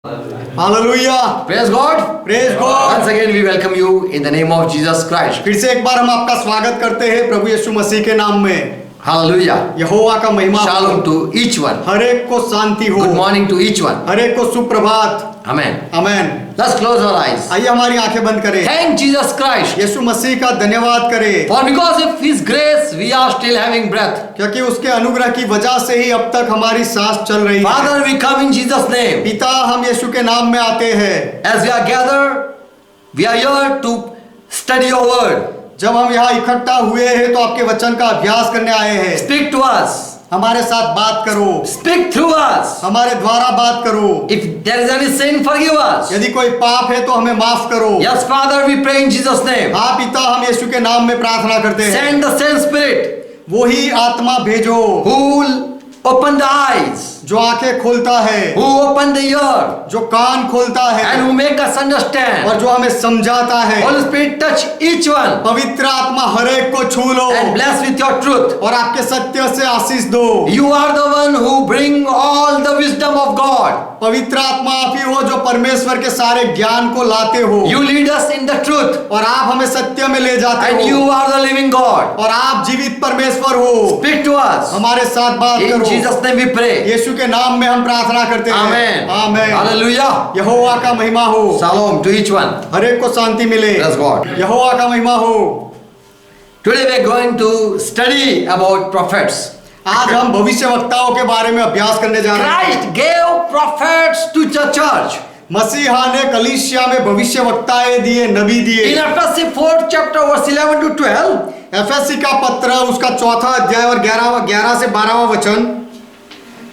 Hallelujah. Praise God. Praise God. Once again we welcome you in the name of Jesus Christ. फिर से एक बार हम आपका स्वागत करते हैं प्रभु यीशु मसीह के नाम में। Hallelujah. यहोवा का महिमा हो। Shalom to each one. हर एक को शांति हो। Good morning to each one. हर एक को सुप्रभात। Amen. Amen. Let's close our eyes. आइए हमारी आंखें बंद करें। Thank Jesus Christ. यीशु मसीह का धन्यवाद करें। For because of His grace we are still having breath. क्योंकि उसके अनुग्रह की वजह से ही अब तक हमारी सांस चल रही है। Father, we come in Jesus' name. पिता, हम यीशु के नाम में आते हैं। As we are gathered, we are here to study your word. जब हम यहाँ इकट्ठा हुए हैं तो आपके वचन का अभ्यास करने आए हैं। Speak to us. हमारे साथ बात करो। Speak through us. हमारे द्वारा बात करो। If there is any sin, forgive us. यदि कोई पाप है तो हमें माफ करो। Yes, Father, we pray in Jesus' name. हाँ पिता, हम यीशु के नाम में प्रार्थना करते हैं। Send the same Spirit वही आत्मा भेजो who will open the eyes, जो आंखें खोलता है, who open the ear, जो कान खोलता है and who make us understand. और जो हमें समझाता है। Holy Spirit, touch each one पवित्र आत्मा हर एक को छू लो and bless with your truth. और आपके सत्य से आशीष दो। You are the one who bring all the wisdom of God. पवित्र आत्मा आप ही हो जो परमेश्वर के सारे ज्ञान को लाते हो You lead us in the truth, और आप हमें सत्य में ले जाते and हो you are the living God. और आप जीवित परमेश्वर हो। Speak to us. हमारे साथ बात In करो। Jesus' name we pray. यीशु के नाम में हम प्रार्थना करते हैं। Amen. आमेन। Hallelujah. यहोवा का महिमा हो। Shalom to each one. हर एक को शांति मिले। Praise God. यहोवा का महिमा हो। Today we are going to study about prophets. आज हम भविष्यवक्ताओं के बारे में अभ्यास करने जा रहे हैं। Christ gave prophets to the church. मसीहा ने कलीसिया में भविष्यवक्ताएं दिए, नबी दिए। In Ephesians 4 chapter verse 11 to 12, FSc का पत्र उसका 4 अध्याय और 11 से 12 वचन,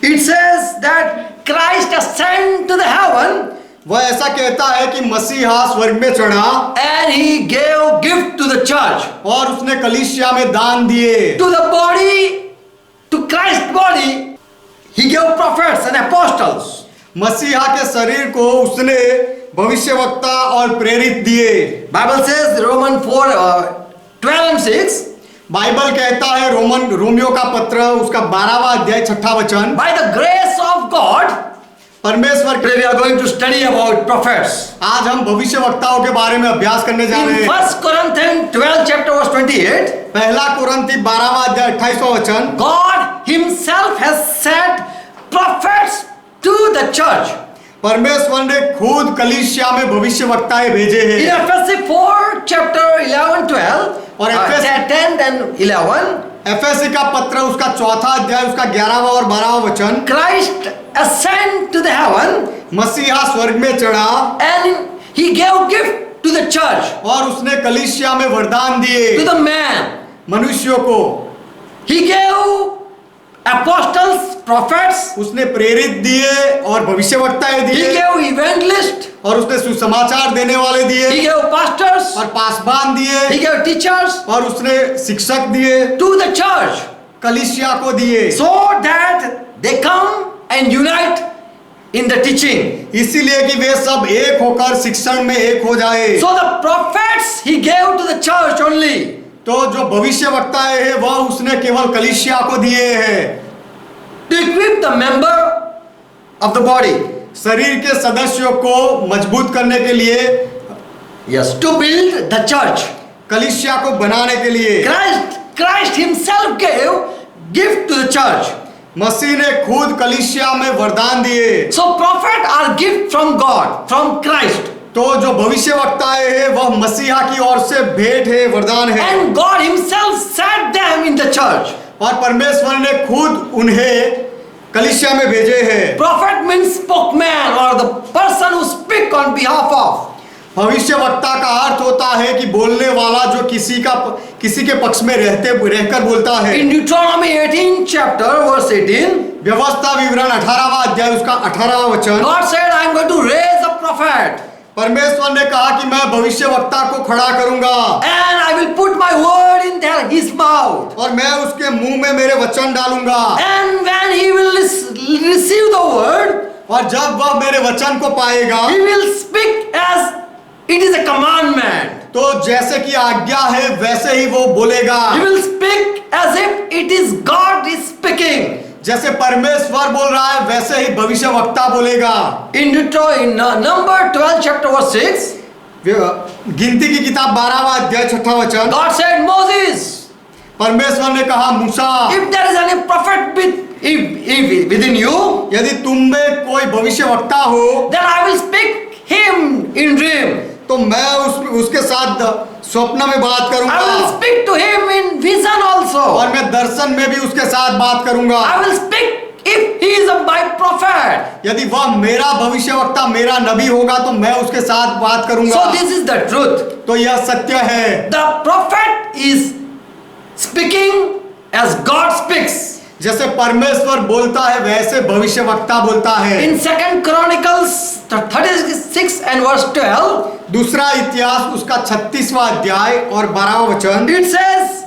it says that Christ ascended to the heaven वह ऐसा कहता है कि मसीहा स्वर्ग में चढ़ा and he gave gift to the church, और उसने कलीसिया में दान दिए। to the body, to Christ's body, he gave prophets and apostles. मसीहा के शरीर को उसने भविष्यवक्ता और प्रेरित दिए। Bible says Romans 4 12 and 6, Bible कहता है रोमियो का पत्र उसका 12वां अध्याय 6 वचन, by the grace of God. परमेश्वर के Today we are going to study about prophets. आज हम भविष्यवक्ताओं के बारे में अभ्यास करने जा रहे In हैं। 1 Corinthians 12 chapter verse 28, पहला कुरिन्थी 12वां अध्याय 28वां वचन, God himself has sent prophets to the church. परमेश्वर ने खुद कलीसिया में भविष्यवक्ताएं भेजे In हैं। Ephesians 4 chapter 11 12 और 10 and 11, एफएससी का पत्र उसका 4 अध्याय उसका 11वां और 12वां वचन, Christ ascended to the heaven मसीहा स्वर्ग में चढ़ा and he gave gift to the church, और उसने कलीसिया में वरदान दिए to the man. मनुष्यों को। He gave apostles, prophets, उसने प्रेरित दिए और भविष्यवक्ताएं he दिए gave evangelists, और उसने सुसमाचार देने वाले he दिए gave pastors, और पासबान he दिए gave teachers और उसने शिक्षक दिए, to the church, कलीसिया को दिए, so that they come and unite in the teaching. इसीलिए कि वे सब एक होकर शिक्षण में एक हो जाए। So the prophets he gave to the church only. तो जो भविष्यवक्ताएं हैं वह उसने केवल कलीसिया को दिए हैं, To equip the member of the body. शरीर के सदस्यों को मजबूत करने के लिए, Yes. To build the church. कलीसिया को बनाने के लिए। Christ himself gave gift to the church. मसीह ने खुद कलीसिया में वरदान दिए। So prophets are gift from God, from Christ. तो जो भविष्यवक्ताएं हैं वह मसीहा की ओर से भेंट है, वरदान है। And God himself set them in the church. और परमेश्वर ने खुद उन्हें कलीसिया में भेजे हैं। Prophet means spokesman or the person who speak on behalf of. भविष्यवक्ता का अर्थ होता है कि बोलने वाला जो किसी के पक्ष में रहकर बोलता है। In Deuteronomy 18 chapter verse 18, व्यवस्था विवरण 18वां अध्याय उसका 18वां वचन, God said, I am going to raise a prophet परमेश्वर ने कहा कि मैं भविष्यवक्ता को खड़ा करूंगा and I will put my word in his mouth. और मैं उसके मुंह में मेरे वचन डालूंगा And when he will receive the word, और जब वह मेरे वचन को पाएगा he will speak as it is a commandment. तो जैसे कि आज्ञा है वैसे ही वो बोलेगा। He will speak as if it is God is speaking. जैसे परमेश्वर बोल रहा है वैसे ही भविष्यवक्ता बोलेगा। In Number 12 chapter verse 6, गिनती की किताब 12वां अध्याय 6वां वचन, God said, Moses, परमेश्वर ने कहा मूसा, if there is any prophet within you, यदि तुम में कोई भविष्यवक्ता हो then I will speak him in dream. तो मैं उसके साथ स्वप्न में बात I will करूंगा speak to him in vision also. और मैं दर्शन में भी उसके साथ बात करूंगा। I will speak if he is my prophet. यदि वह मेरा भविष्यवक्ता मेरा नबी होगा तो मैं उसके साथ बात करूंगा। So this is the truth. तो यह सत्य है। The prophet is speaking as God speaks. जैसे परमेश्वर बोलता है वैसे भविष्यवक्ता बोलता है। In 2 Chronicles 36 and verse 12, दूसरा इतिहास उसका 36वां अध्याय और 12वां वचन, it says,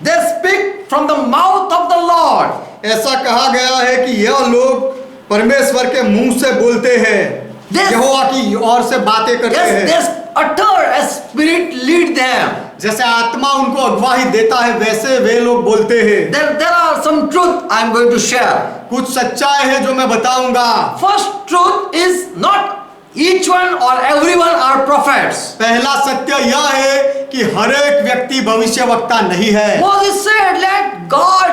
they speak from the mouth of the Lord. ऐसा कहा गया है कि यह लोग परमेश्वर के मुंह से बोलते हैं, यहोवा की ओर से बातें करते Yes, हैं। they utter as spirit lead them. जैसे आत्मा उनको अगवाही देता है वैसे वे लोग बोलते हैं। There are some truth I am going to share. कुछ सच्चाई है जो मैं बताऊंगा। First truth is not each one or everyone are prophets. पहला सत्य यह है कि हर एक व्यक्ति भविष्यवक्ता नहीं है। Moses said, let God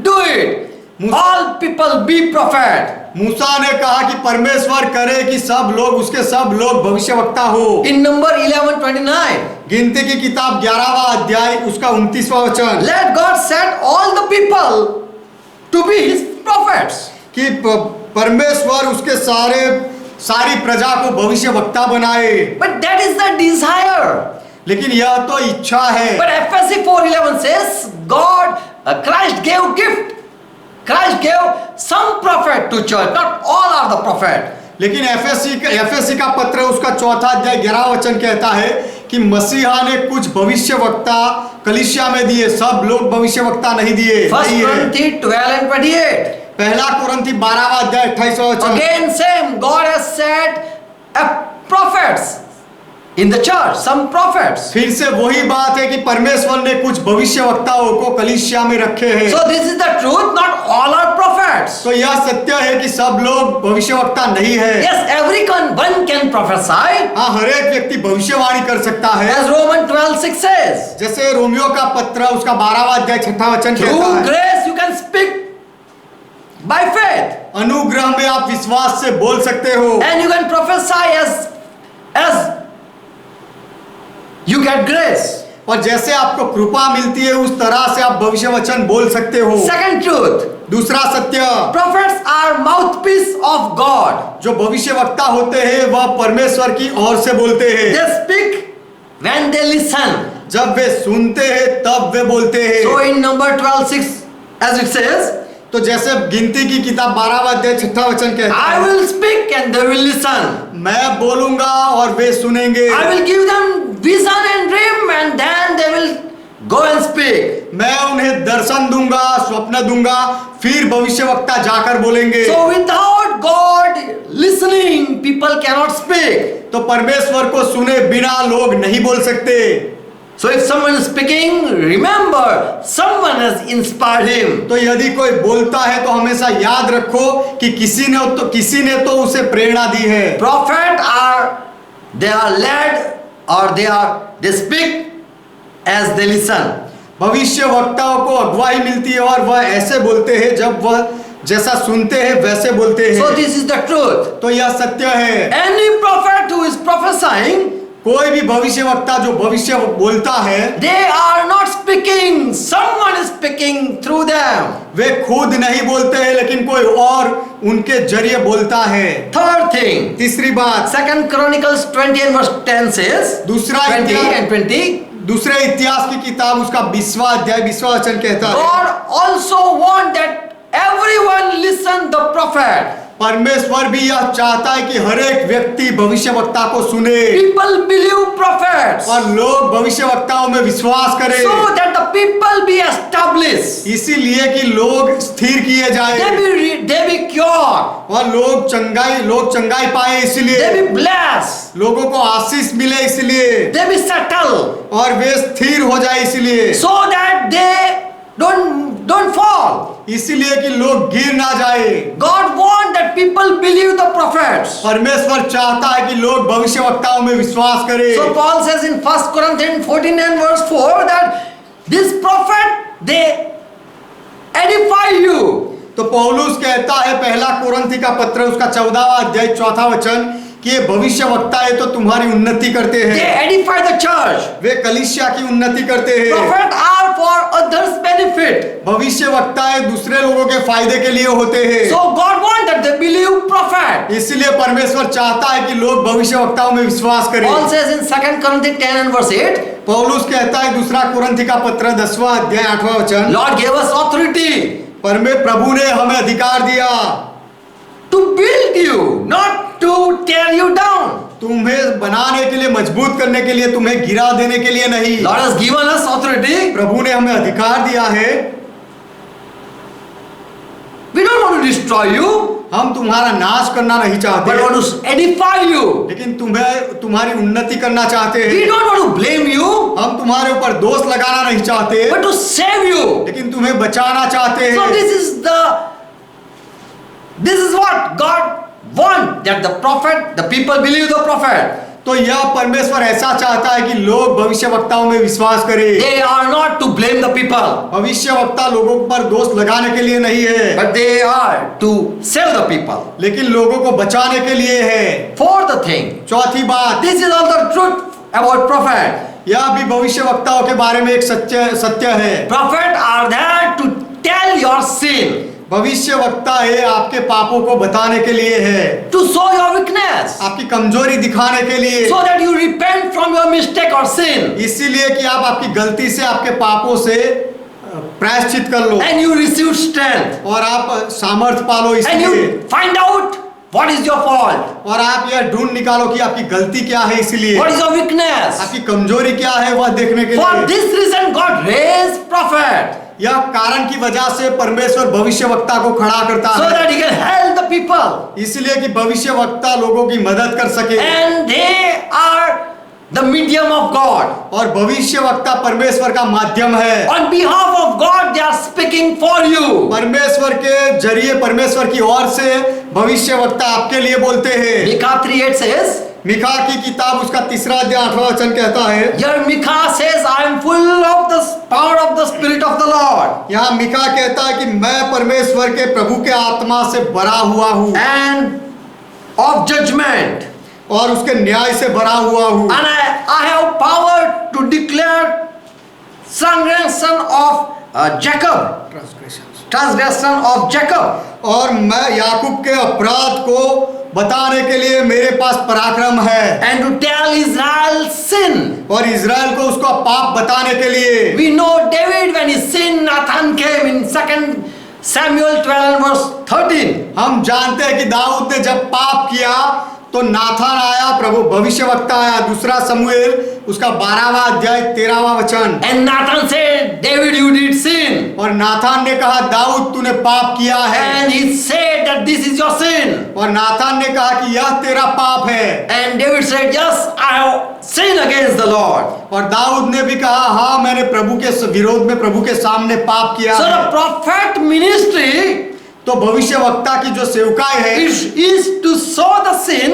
do it. All people be prophet. मूसा ने कहा कि परमेश्वर करे कि सब लोग भविष्यवक्ता हो। In Number 11:29, गिनती की किताब 11वां अध्याय उसका 29वां वचन, let God set all the people to be his prophets. कि परमेश्वर उसके सारी प्रजा को भविष्यवक्ता बनाए। But that is the desire. लेकिन यह तो इच्छा है। But Ephesians 4:11 says, Christ gave gift. Christ gave some prophet to church. Not all are the prophet. लेकिन एफएससी का पत्र उसका 4 अध्याय 11 वचन कहता है कि मसीहा ने कुछ भविष्यवक्ता कलीसिया में दिए, सब लोग भविष्यवक्ता नहीं दिए। 1 Corinthians 12 and 28. पहला कुरिन्थी 12वां अध्याय 28वां वचन, Again same, God has set prophets in the church, some prophets. फिर से वही बात है कि परमेश्वर ने कुछ भविष्यवक्ताओं को कलीसिया में रखे हैं। So this is the truth, not all are prophets. तो यह सत्य है कि सब लोग भविष्यवक्ता नहीं है। Yes, everyone can prophesy. हाँ, हर एक व्यक्ति भविष्यवाणी कर सकता है। As Romans 12:6 says, जैसे रोमियो का पत्र उसका 12वां अध्याय 6वां वचन कहता through है, grace you can speak by faith. अनुग्रह में आप विश्वास से बोल सकते हो And you can prophesy as you get grace. और जैसे आपको कृपा मिलती है उस तरह से आप भविष्य वचन बोल सकते हो। Second truth, दूसरा सत्य, prophets are mouthpiece of God. जो भविष्यवक्ता होते हैं वह परमेश्वर की ओर से बोलते हैं। They speak when they listen. जब वे सुनते हैं तब वे बोलते हैं। So in Number 12:6, as it says, तो जैसे गिनती की किताब 12वां अध्याय 6वां वचन कहता I है, will speak and they will listen. मैं बोलूंगा और वे सुनेंगे। I will give them vision and dream and then they will go and speak. मैं उन्हें दर्शन दूंगा, स्वप्न दूंगा, फिर भविष्यवक्ता जाकर बोलेंगे। So without God listening, people cannot speak. तो परमेश्वर को सुने बिना लोग नहीं बोल सकते। So if someone is speaking, remember someone has inspired him. तो यदि कोई बोलता है तो हमेशा याद रखो कि किसी ने तो उसे प्रेरणा दी है। Prophet they are led or they speak as they listen. भविष्यवक्ताओं को अगुवाई मिलती है और वह ऐसे बोलते हैं जब वह जैसा सुनते हैं वैसे बोलते हैं। So this is the truth. तो यह सत्य है। Any prophet who is prophesying, कोई भी भविष्यवक्ता जो भविष्य बोलता है, they are not speaking. Someone is speaking through them. वे खुद नहीं बोलते हैं लेकिन कोई और उनके जरिए बोलता है। Third thing, तीसरी बात, 2 Chronicles 20 and verse 10 says, दूसरा 20 इतिहास and 20, दूसरे इतिहास की किताब उसका 20वां अध्याय 20वां वचन कहता है, God also want that everyone listen the prophet. परमेश्वर भी यह चाहता है कि हर एक व्यक्ति भविष्यवक्ता को सुने People believe prophets और लोग भविष्यवक्ताओं में विश्वास करें, so that the people be established. इसीलिए कि लोग स्थिर किए जाए They be cured. और लोग चंगाई पाए, They इसलिए be blessed. लोगों को आशीष मिले, इसलिए They be settled. और वे स्थिर हो जाए, इसलिए So that they don't fall. इसीलिए कि लोग गिर ना जाए। God wants that people believe the prophets. परमेश्वर चाहता है कि लोग भविष्यवक्ताओं में विश्वास करें। So Paul says in 1 Corinthians 14 and verse 4 that this prophet, they edify you. तो पौलुस कहता है पहला कोरिन्थी का पत्र उसका 14वां अध्याय 4वां वचन कि ये भविष्यवक्ता है तो तुम्हारी उन्नति करते They हैं, edify the church. वे कलीसिया की उन्नति करते हैं। Prophets are for others' benefit. भविष्यवक्ता है दूसरे लोगों के फायदे के लिए होते हैं। So God wants that they believe prophet. इसलिए परमेश्वर चाहता है कि लोग भविष्यवक्ताओं में विश्वास करें। Paul says in 2 Corinthians 10 and verse 8, पौलुस कहता है दूसरा कोरिन्थी का पत्र 10वां अध्याय 8वां वचन, Lord gave us authority प्रभु ने हमें अधिकार दिया to build you, not to tear you down. तुम्हें बनाने के लिए, मजबूत करने के लिए, तुम्हें गिरा देने के लिए नहीं। Lord has given us authority. प्रभु ने हमें अधिकार दिया है। We don't want to destroy you, हम तुम्हारा नाश करना नहीं but चाहते, want to edify you. लेकिन तुम्हारी उन्नति करना चाहते We हैं। don't want to blame you, हम तुम्हारे ऊपर दोष लगाना नहीं चाहते, but to save you. लेकिन तुम्हें बचाना चाहते So हैं। this is what God wants, that the prophet, the people believe the prophet. तो यह परमेश्वर ऐसा चाहता है कि लोग भविष्यवक्ताओं में विश्वास करें। They are not to blame the people, भविष्यवक्ता लोगों पर दोष लगाने के लिए नहीं है, but they are to save the people. लेकिन लोगों को बचाने के लिए है। Fourth thing, चौथी बात, this is all the truth about prophet. यह भी भविष्यवक्ताओं के बारे में एक सत्य है। Prophet are there to tell your sin, भविष्यवक्ता है आपके पापों को बताने के लिए है, to show your weakness, आपकी कमजोरी दिखाने के लिए, so that you repent from your mistake or sin, इसीलिए कि आप आपकी गलती से, आपके पापों से प्रायश्चित कर लो and you receive strength, और आप सामर्थ पालो। and इसलिए you find out what is your fault, और आप यह ढूंढ निकालो कि आपकी गलती क्या है, इसलिए what is your weakness. आपकी कमजोरी क्या है वह देखने के For लिए। this reason God raised prophet, यह कारण की वजह से परमेश्वर भविष्यवक्ता को खड़ा करता so है, that he can help the people, इसलिए कि भविष्यवक्ता लोगों की मदद कर सके। and they are the medium of God. और भविष्यवक्ता परमेश्वर का माध्यम है। On behalf of God, they are speaking for you. परमेश्वर के जरिए, परमेश्वर की ओर से भविष्यवक्ता आपके लिए बोलते हैं। Micah 3:8 says, मिका की किताब उसका 3 अध्याय 8वां वचन कहता है, here Micah says, I am full of the power of the Spirit of the Lord, यहाँ मिका कहता है कि मैं परमेश्वर के, प्रभु के आत्मा से भरा हुआ हूँ and of judgment, और उसके न्याय से भरा हुआ हूँ, and I have power to declare transgression of Jacob, transgression of Jacob, और मैं याकूब के अपराध को बताने के लिए मेरे पास पराक्रम है, and to tell Israel's sin. और इज़राइल को उसका पाप बताने के लिए। We know David when he sinned, Nathan came in 2 Samuel 12 and verse 13. हम जानते हैं कि दाऊद ने जब पाप किया तो नाथान आया, प्रभु भविष्यवक्ता आया, 2 शमूएल उसका 12वां अध्याय 13वां वचन। And Nathan said, David, you did sin. और नाथान ने कहा दाऊद तूने पाप किया है, And he said that this is your sin. और नाथान ने कहा कि यह तेरा पाप है, And David said, yes, I have sinned against the Lord. और दाऊद ने भी कहा हाँ मैंने प्रभु के विरोध में, प्रभु के सामने पाप किया So है। the prophet ministry तो भविष्यवक्ता की जो सेवकाई है is to show the sin,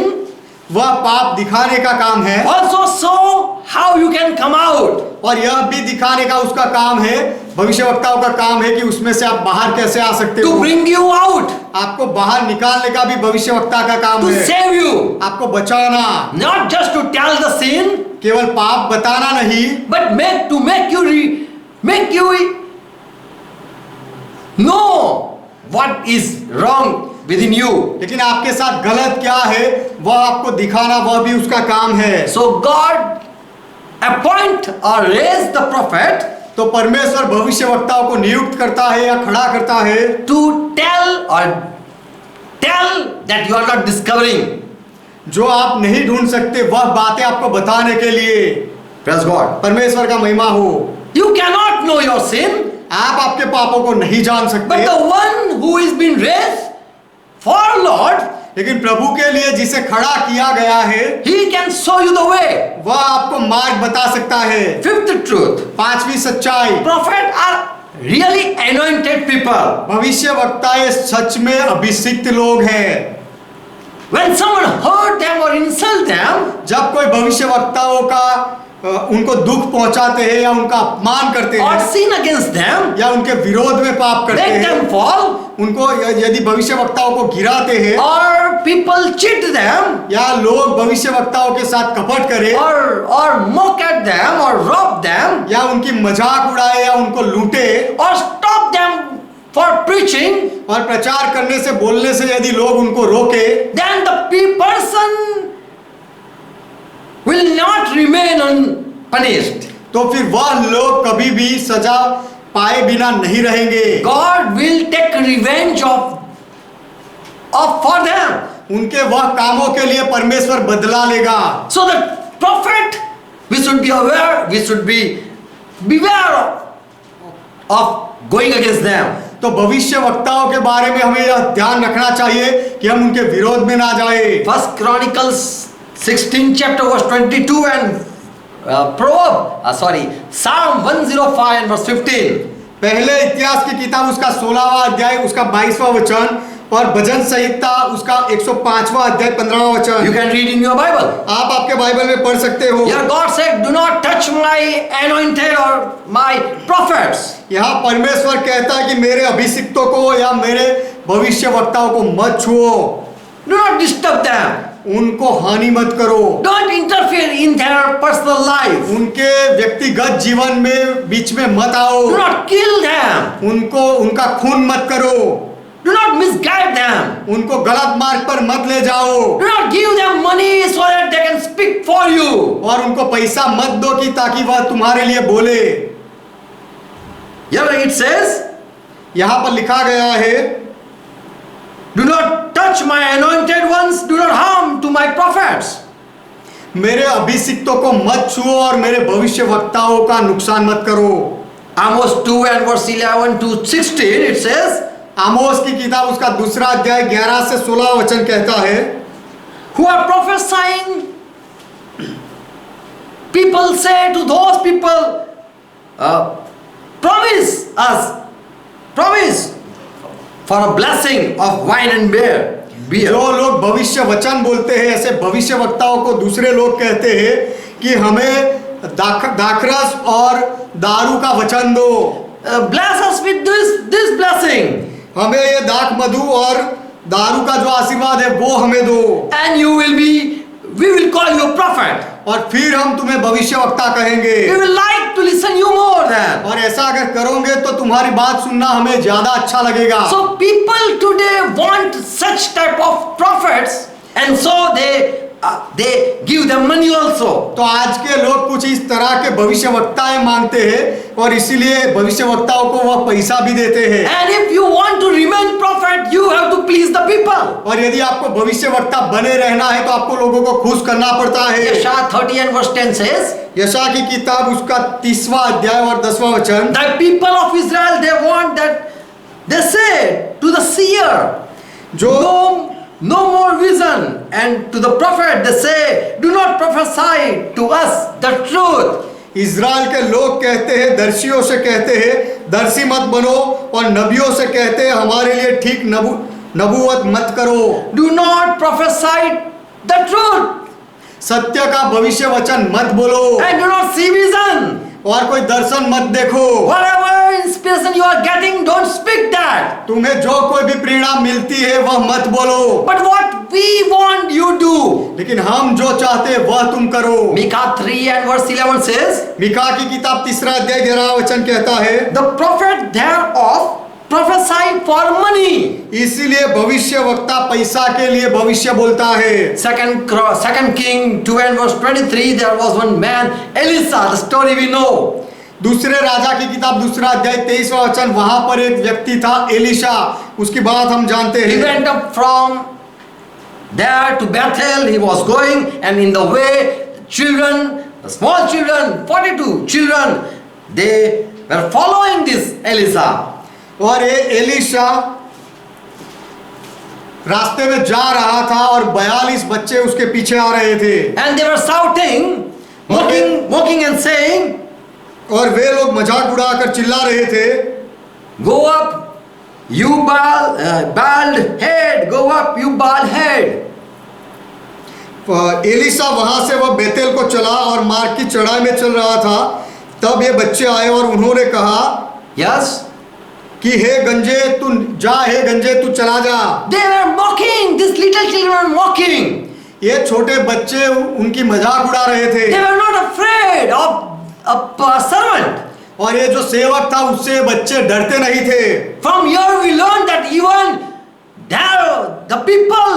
वह पाप दिखाने का काम है, also show how you can come out. और यह भी दिखाने का उसका काम है, भविष्यवक्ताओं का काम है कि उसमें से आप बाहर कैसे आ सकते To हो। bring you out, आपको बाहर निकालने का भी भविष्यवक्ता का काम to है, save you. आपको बचाना, Not just to tell the sin, केवल पाप बताना नहीं, but make you know what is wrong within you. लेकिन आपके साथ गलत क्या है वह आपको दिखाना, वह भी उसका काम है। So God appoint or raise the prophet तो परमेश्वर भविष्यवक्ताओं को नियुक्त करता है या खड़ा करता है to tell that you are not discovering. जो आप नहीं ढूंढ सकते वह बातें आपको बताने के लिए। Praise God. परमेश्वर का महिमा हो। You cannot know your sin, आप आपके पापों को नहीं जान but सकते, the one who is been raised for Lord, लेकिन प्रभु के लिए जिसे खड़ा किया गया है he can show you the way. वह आपको मार्ग बता सकता है। Fifth truth, पांचवी सच्चाई, prophets are really anointed people. भविष्य वक्ता ये सच में अभिषिक्त लोग हैं। When someone hurt them or insult them, जब कोई भविष्य वक्ताओं का उनको दुख पहुंचाते हैं या उनका अपमान करते or हैं sin against them, या उनके विरोध में पाप करते make हैं, them fall, उनको यदि भविष्य वक्ताओं को गिराते हैं or people cheat them, या लोग भविष्य वक्ताओं के साथ कपट करें or mock at them, or rob them, या उनकी मजाक उड़ाए या उनको लूटे or stop them for preaching, और प्रचार करने से बोलने से यदि लोग उनको रोके, then the person will not remain unpunished. तो फिर वह लोग कभी भी सजा पाए बिना नहीं रहेंगे। God will take revenge of for them. उनके वह कामों के लिए परमेश्वर बदला लेगा। So the prophet, we should be aware, we should be beware of going against them. तो भविष्य वक्ताओं के बारे में हमें यह ध्यान रखना चाहिए कि हम उनके विरोध में ना जाए। First Chronicles 16 chapter verse 22 and Psalm 105 and verse 15. पहले इतिहास की किताब उसका 16वां अध्याय उसका 22वां वचन और भजन संहिता उसका 105वां अध्याय 15वां वचन You can read in your Bible. आप आपके बाइबल में पढ़ सकते हो। Here God said, do not touch my anointed or my prophets. यहाँ परमेश्वर कहता है कि मेरे अभिषिक्तों को या मेरे भविष्य वक्ताओं को मत छुओ, Do not disturb them. उनको हानि मत करो, Don't interfere in their personal life. उनके व्यक्तिगत जीवन में बीच में मत आओ, Do not kill them. उनको उनका खून मत करो, Do not misguide them. उनको गलत मार्ग पर मत ले जाओ Do not give them money so that they can speak for you. और उनको पैसा मत दो कि ताकि वह तुम्हारे लिए बोले। Here it says, यहाँ पर लिखा गया है, do not touch my anointed ones, do not harm to my prophets. मेरे अभिषिक्तों को मत छुओ और मेरे भविष्य वक्ताओं का नुकसान मत करो। Amos 2 and verse 11 to 16 it says, आमोस की किताब उसका दूसरा अध्याय 11 से 16 वचन कहता है, who are prophesying, people say to those people, promise for a blessing of wine and beer. जो लोग भविष्य वचन बोलते हैं ऐसे भविष्य वक्ताओं को दूसरे लोग कहते हैं कि हमें दाखरस और दारू का वचन दो, Bless us with this blessing, हमें ये दाख मधु और दारू का जो आशीर्वाद है वो हमें दो, and we will call you a prophet. और फिर हम तुम्हें भविष्य वक्ता कहेंगे। We will like to listen you more than. और ऐसा अगर करोगे तो तुम्हारी बात सुनना हमें ज्यादा अच्छा लगेगा। So people today want such type of prophets, and so they give them money also. तो आज के लोग कुछ इस तरह के भविष्य वक्ताएं मांगते हैं और इसीलिए भविष्य वक्ताओं को वह पैसा भी देते हैं। And if you want to remain prophet, you have to please the people. और यदि आपको भविष्य वक्ता बने रहना है तो आपको लोगों को खुश करना पड़ता है। Yeshaya 30 and verse 10 says, यशा की किताब उसका 30वां अध्याय और 10वां वचन, the people of Israel, they want that, they say to the seer, जो no more vision, and to the prophet they say, do not prophesy to us the truth. Israel के लोग कहते हैं, दर्शियों से कहते हैं दर्शी मत बनो, और नबियों से कहते हैं हमारे लिए ठीक नबूवत मत करो। Do not prophesy the truth, सत्य का भविष्य वचन मत बोलो and do not see vision. और कोई दर्शन मत देखो। Whatever inspiration you are getting, don't speak that. तुम्हें जो कोई भी प्रेरणा मिलती है वह मत बोलो, But what we want you do. लेकिन हम जो चाहते हैं वह तुम करो। Micah 3 and verse 11 says, Mika की किताब 3 अध्याय 11 वचन कहता है, the prophet thereof prophesy for money. इसीलिए भविष्य वक्ता पैसा के लिए भविष्य बोलता है। Second King 2 and verse 23, there was one man, Elisha, the story we know. दूसरे राजा की किताब 2 अध्याय 23वां वचन, वहां पर एक व्यक्ति था एलिशा, उसकी बात हम जानते He हैं। went up from there to Bethel, he was going, and in the way, children, small children, 42 children, they were following this Elisha. और ये एलिशा रास्ते में जा रहा था और 42 बच्चे उसके पीछे आ रहे थे, And they were shouting, mocking and saying, और वे लोग मजाक उड़ाकर चिल्ला रहे थे, Go up, you bald head. Go up, you bald head. Elisha वहां से वह बेतेल को चला और मार्ग की चढ़ाई में चल रहा था। तब ये बच्चे आए और उन्होंने कहा Yes. कि हे गंजे तू जा, हे गंजे तू चला जा। They were mocking. These little children were mocking. ये छोटे बच्चे उनकी मजाक उड़ा रहे थे। They were not afraid of a servant. और ये जो सेवक था उससे बच्चे डरते नहीं थे। From here we learn that even there, the people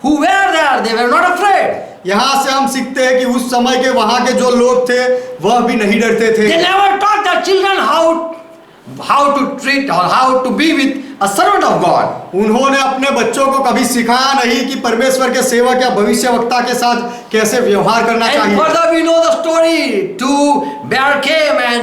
who were there, they were not afraid. यहाँ से हम सीखते हैं कि उस समय के वहां के जो लोग थे वह भी नहीं डरते थे। They never taught their children how to treat or how to be with a servant of God. उन्होंने अपने बच्चों को कभी सिखाया नहीं कि परमेश्वर के सेवक या भविष्यवक्ता के साथ कैसे व्यवहार करना And चाहिए। further we know the story. Two bear came and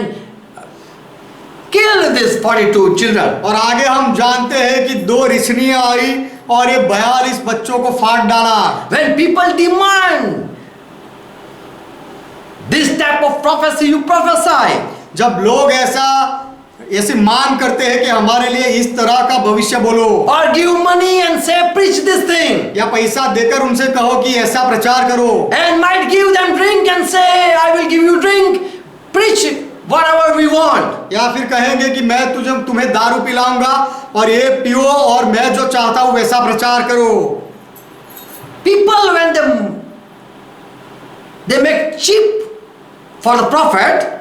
killed these 42 children. और आगे हम जानते हैं कि दो रिछनियां आई और ये 42 बच्चों को फाड़ डाला। When people demand this type of prophecy, you prophesy. जब लोग ऐसी मांग करते हैं कि हमारे लिए इस तरह का भविष्य बोलो, Or give money and say, preach this thing. या पैसा देकर उनसे कहो कि ऐसा प्रचार करो, And might give them drink and say, I will give you drink. Preach whatever we want. या फिर कहेंगे कि मैं तुम्हें दारू पिलाऊंगा और ये पियो और मैं जो चाहता हूं वैसा प्रचार करो। People, when they make cheap for the prophet,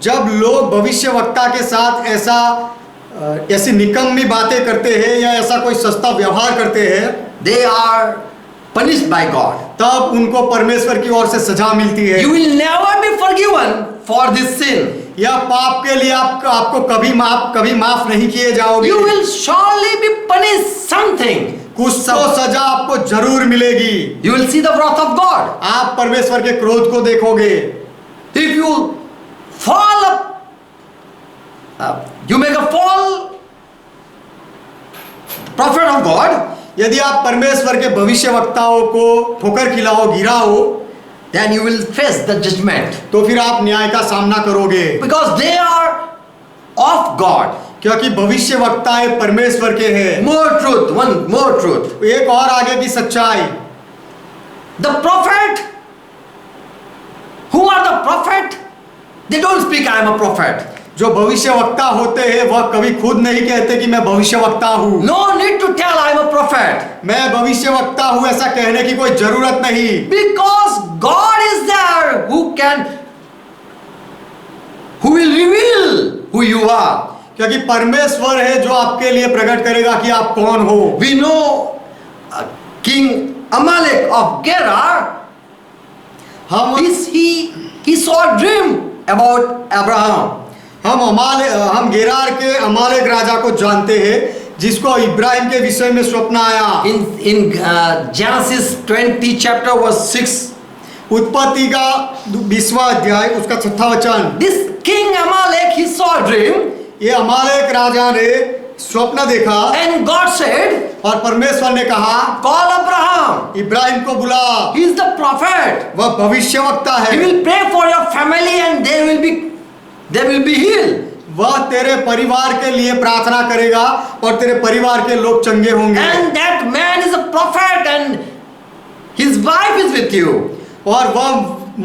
जब लोग भविष्यवक्ता के साथ ऐसी निकम्मी बातें करते हैं या ऐसा कोई सस्ता व्यवहार करते हैं, they are punished by God. तब उनको परमेश्वर की ओर से सजा मिलती है। You will never be forgiven for this sin. यह पाप के लिए आपको कभी माफ नहीं किए जाओगे। You will surely be punished something. कुछ तो सजा आपको जरूर मिलेगी। You will see the wrath of God. आप परमेश्वर के क्रोध को देखोगे। If you fall you make a fall prophet of God, यदि आप परमेश्वर के भविष्यवक्ताओं को ठोकर खिलाओ, गिराओ, then you will face the judgment. तो फिर आप न्याय का सामना करोगे। Because they are of God. क्योंकि भविष्यवक्ताएं परमेश्वर के हैं। More truth, one more truth. एक और आगे की सच्चाई, The prophet, who are the prophet? They don't speak, I am a prophet. जो भविष्यवक्ता होते हैं वह कभी खुद नहीं कहते कि मैं भविष्यवक्ता हूँ। No need to tell I am a prophet. मैं भविष्यवक्ता हूँ ऐसा कहने की कोई जरूरत नहीं। Because God is there who will reveal who you are. क्योंकि परमेश्वर है जो आपके लिए प्रकट करेगा कि आप कौन हो। We know King Amalek of Gerar, he saw a dream about Abraham. हम गेरार के अमालेक राजा को जानते हैं जिसको इब्राहिम के विषय में स्वप्न आया। In Genesis 20 chapter verse 6. उत्पत्ति का 20वां अध्याय उसका 6वां वचन। This King Amalek, he saw a dream. ये अमालेक राजा ने स्वप्न देखा And God said, और परमेश्वर ने कहा call Abraham. इब्राहिम को बुला, He is the prophet. वह भविष्यवक्ता He है। will pray for your family and they will be healed. वह तेरे परिवार के लिए प्रार्थना करेगा और तेरे परिवार के लोग चंगे होंगे। And that man is a prophet and his wife is with you. और वह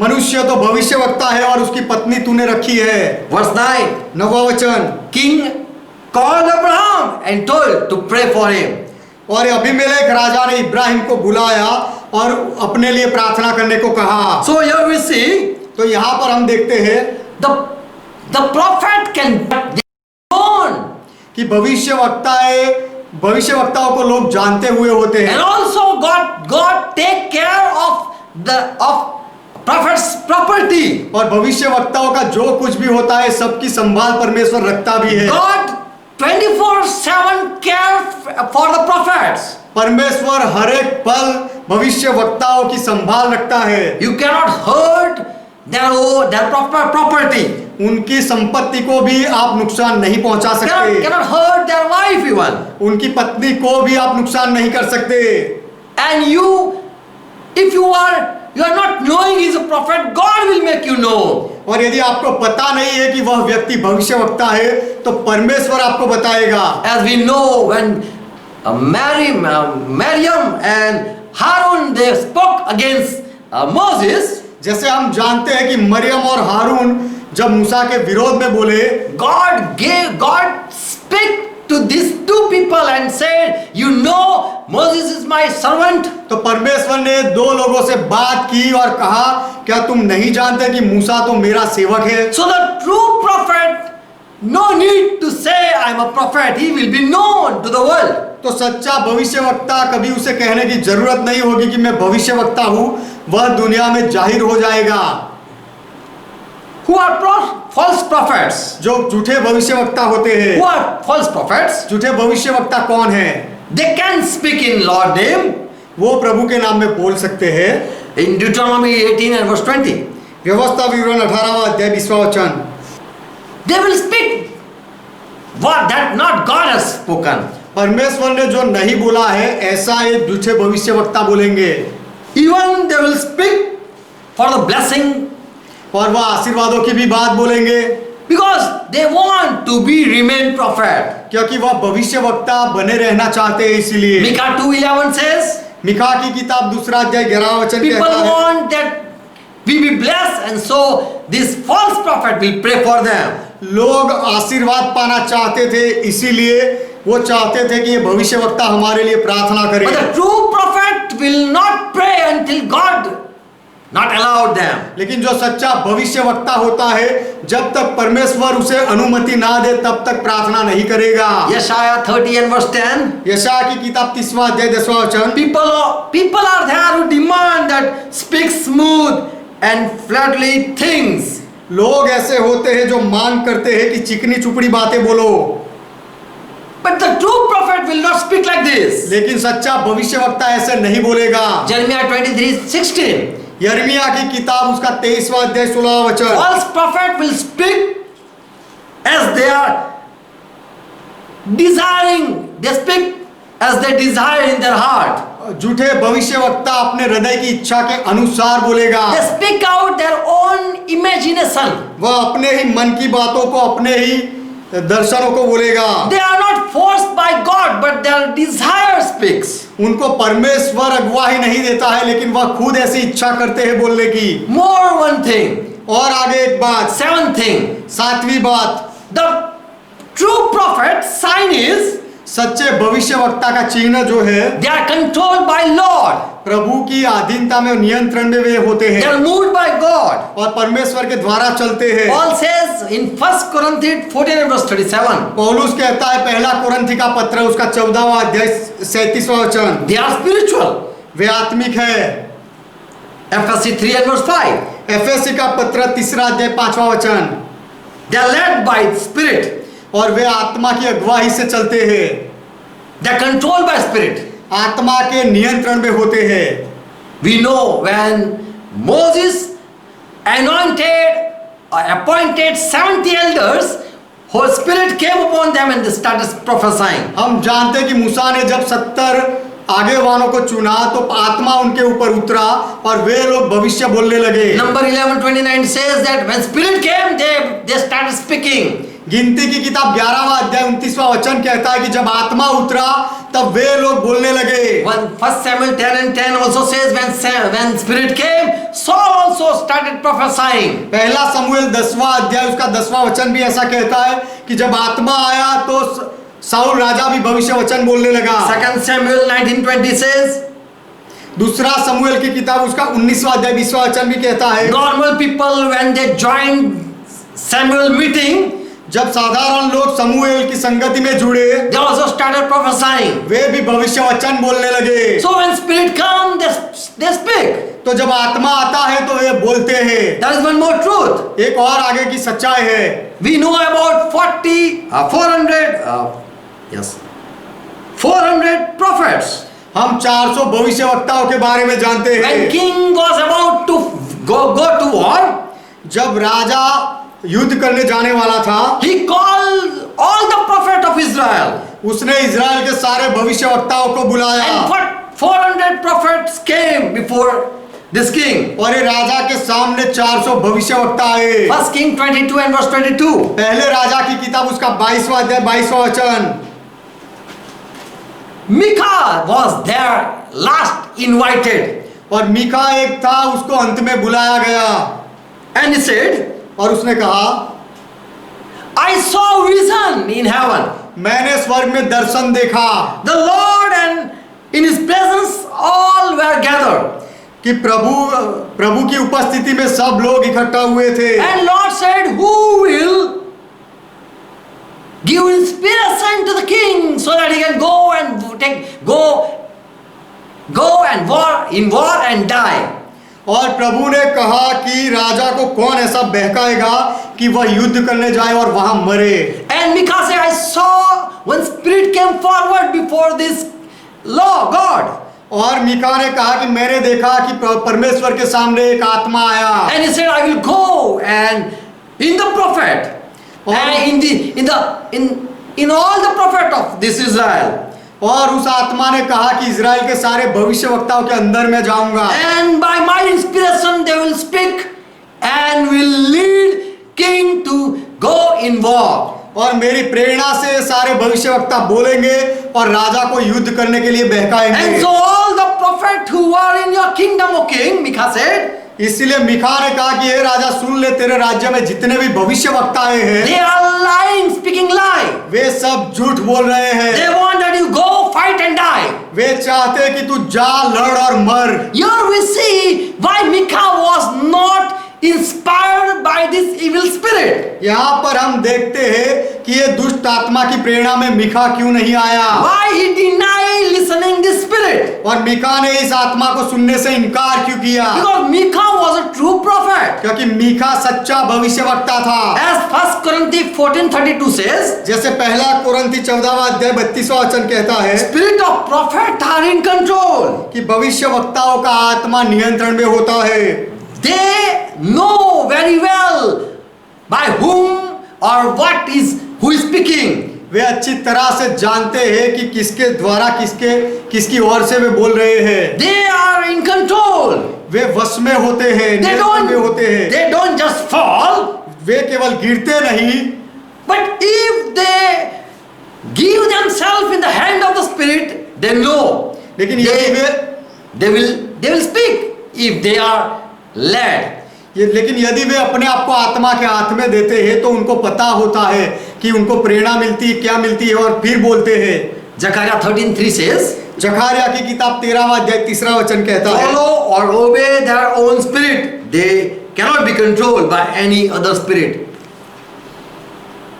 मनुष्य तो भविष्यवक्ता है और उसकी पत्नी तूने रखी है। Verse 9. 9वां वचन। King called Abraham and told to pray for him. और अबीमेलेक राजा ने इब्राहिम को बुलाया और अपने लिए प्रार्थना करने को कहा। So here we see, तो यहाँ पर हम देखते हैं the prophet can known कि भविष्यवक्ताओं को लोग जानते हुए होते हैं। and also God take care of prophet's property. और भविष्यवक्ताओं का जो कुछ भी होता है सबकी संभाल परमेश्वर रखता भी है। God 24/7 care for the prophets. परमेश्वर हर एक पल भविष्यवक्ताओं की संभाल रखता है। You cannot hurt their property. उनकी संपत्ति को भी आप नुकसान नहीं पहुंचा सकते। Cannot hurt their wife even. उनकी पत्नी को भी आप नुकसान नहीं कर सकते। And if you are not knowing he is a prophet, God will make you know. और यदि आपको पता नहीं है कि वह व्यक्ति भविष्यवक्ता है तो परमेश्वर आपको बताएगा। As we know, when Miriam and Harun they spoke against Moses, जैसे हम जानते हैं कि मरियम और हारून जब मूसा के विरोध में बोले, God speak to these two people and said, you know, Moses is my servant. तो परमेश्वर ने दो लोगों से बात की और कहा, क्या तुम नहीं जानते कि मूसा तो मेरा सेवक है? So the true prophet, no need to say I am a prophet, he will be known to the world. तो सच्चा भविष्यवक्ता कभी उसे कहने की जरूरत नहीं होगी कि मैं भविष्यवक्ता हूं, वह दुनिया में जाहिर हो जाएगा। Who are false prophets? जो झूठे भविष्यवक्ता होते हैं। Who are false prophets? झूठे भविष्यवक्ता कौन है? They can speak in Lord's name. वो प्रभु के नाम में बोल सकते हैं। In Deuteronomy 18 and verse 20. व्यवस्था विवरण 18वां अध्याय 20वां वचन। They will speak what that not God has spoken. परमेश्वर ने जो नहीं बोला है ऐसा ये झूठे भविष्यवक्ता बोलेंगे। Even they will speak for the blessing, और वह आशीर्वादों की भी बात बोलेंगे, because they want to be remain prophet. क्योंकि वह भविष्यवक्ता बने रहना चाहते हैं। इसीलिए Micah 2:11 says, मिका की किताब 2 अध्याय 11 वचन people कहता है, want that we be blessed, and so this false prophet will pray for them. लोग आशीर्वाद पाना चाहते थे, इसीलिए वो चाहते थे कि ये भविष्यवक्ता हमारे लिए प्रार्थना करे। But the true prophet will not pray until God not allowed them. लेकिन जो सच्चा भविष्यवक्ता होता है, जब तक परमेश्वर उसे अनुमति ना दे तब तक प्रार्थना नहीं करेगा। Yeshaya 30 and verse 10. यशायाह की किताब 30वां अध्याय 10वां वचन। People are there who demand that speak smooth and flatly things. लोग ऐसे होते हैं जो मांग करते हैं कि चिकनी चुपड़ी बातें बोलो। But the true prophet will not speak like this. लेकिन सच्चा भविष्यवक्ता ऐसे नहीं बोलेगा। Jeremiah 23:16. यिर्मयाह की किताब उसका 23वां अध्याय 16वां वचन। False prophet will speak as they are desiring. They speak as they desire in their heart. झूठे भविष्यवक्ता अपने हृदय की इच्छा के अनुसार बोलेगा। They speak out their own imagination. वह अपने ही मन की बातों को, अपने ही दर्शनों को बोलेगा। They are not forced by God, but their desire speaks. उनको परमेश्वर अगुवाही नहीं देता है, लेकिन वह खुद ऐसी इच्छा करते हैं बोलने की। More one thing. और आगे एक बात, 7th thing. 7वीं बात, The true prophet sign is सच्चे भविष्यवक्ता का चिन्ह जो है, they are controlled by Lord. प्रभु की अधीनता में, नियंत्रण में वे होते They हैं are moved by God. और परमेश्वर के द्वारा चलते हैं। Paul says in 1 Corinthians 14 and verse 37. पौलुस कहता है पहला कुरिन्थी का पत्र उसका 14वां अध्याय 37वां वचन, They are spiritual. वे आत्मिक है। Ephesians 3 and verse 5. एफएसी का पत्र 3 अध्याय 5वां वचन, They are led by Spirit. और वे आत्मा की अगुवाई से चलते हैं, They are controlled by Spirit. आत्मा के नियंत्रण में होते हैं। We know when Moses anointed or appointed 70 elders, Holy Spirit came upon them and they started prophesying. हम जानते हैं कि मूसा ने जब 70 आगेवानों को चुना तो आत्मा उनके ऊपर उतरा और वे लोग भविष्य बोलने लगे। Number 11:29 says that when Spirit came, they started speaking. गिनती की किताब 11वां अध्याय 29वां वचन कहता है कि जब आत्मा उतरा तब वे लोग बोलने लगे। When 1 Samuel 10 and 10 also says when Spirit came, Saul also started prophesying. पहला शमूएल 10वां अध्याय उसका 10वां वचन भी ऐसा कहता है कि जब आत्मा आया तो साउल राजा भी भविष्य वचन बोलने लगा। 2 Samuel 19:20 says, दूसरा शमूएल की किताब उसका 19वां अध्याय 20वां वचन भी कहता है, normal people when they joined Samuel meeting, जब साधारण लोग शमूएल की संगति में जुड़े they also started prophesying. वे भी भविष्य वचन बोलने लगे। So when Spirit comes, they speak. तो जब आत्मा आता है तो वे बोलते हैं। There is one more truth. एक और आगे की सच्चाई है। We know about 400 prophets. हम 400 भविष्यवक्ताओं के बारे में जानते हैं। When king was about to go to war, जब राजा युद्ध करने जाने वाला था, he called all the prophets of Israel. उसने इजराइल के सारे भविष्यवक्ताओं को बुलाया And 400 prophets came before this king. और ये राजा के सामने 400 भविष्यवक्ता आए। First King 22 and verse 22. पहले राजा की किताब उसका 22वां अध्याय 22वां वचन। Micah was there last invited. और मीका एक था, उसको अंत में बुलाया गया। And he said, और उसने कहा, I saw vision in heaven. मैंने स्वर्ग में दर्शन देखा The Lord and in his presence all were gathered. कि प्रभु की उपस्थिति में सब लोग इकट्ठा हुए थे। And Lord said, who will give inspiration to the king so that he can go and war and die? और प्रभु ने कहा कि राजा को कौन ऐसा बहकाएगा कि वह युद्ध करने जाए और वहां मरे। And Micah said, I saw one spirit came forward before this law, God. और मीका ने कहा कि मैंने देखा कि परमेश्वर के सामने एक आत्मा आया। And he said, I will go and in the prophet and in all the prophet of this Israel. और उस आत्मा ने कहा कि इजराइल के सारे भविष्यवक्ताओं के अंदर मैं जाऊंगा। And by my inspiration they will speak and will lead king to go in war. और मेरी प्रेरणा से सारे भविष्यवक्ता बोलेंगे और राजा को युद्ध करने के लिए बहकाएंगे। And so all the prophets who are in your kingdom, O king, Micah said, इसलिए मीका ने कहा कि हे राजा सुन ले, तेरे राज्य में जितने भी भविष्यवक्ता आए हैं they are lying, speaking lie. वे सब झूठ बोल रहे हैं। They want that you go fight and die. वे चाहते हैं कि तू जा, लड़ और मर। Here we see why Micah was not inspired by this evil spirit. यहाँ पर हम देखते हैं कि ये दुष्ट आत्मा की प्रेरणा में मीका क्यों नहीं आया। Why he denied listening this spirit? और मीका ने इस आत्मा को सुनने से इनकार क्यों किया? Because Micah was a true prophet. क्योंकि मीका सच्चा भविष्यवक्ता था। As 1 Corinthians 14:32 says, जैसे पहला कुरिन्थी 14वां अध्याय 32वां वचन कहता है spirit of prophet are in control. कि भविष्यवक्ताओं का आत्मा नियंत्रण में होता है। They know very well by whom or who is speaking. वे अच्छी तरह से जानते हैं कि किसके द्वारा किसकी ओर से वे बोल रहे हैं। They are in control. वे वश में होते हैं, नियंत्रण में होते हैं। They don't just fall. वे केवल गिरते नहीं, But if they give themselves in the hand of the spirit, they know. लेकिन यदि they will speak if they are led. लेकिन यदि वे अपने आप को आत्मा के हाथ में देते हैं तो उनको पता होता है कि उनको प्रेरणा मिलती है, क्या मिलती है, और फिर बोलते हैं। Zechariah 13:3 says, जकारिया की किताब 13वां अध्याय 3रा वचन कहता है, follow or obey their own spirit. They cannot be controlled by any other spirit.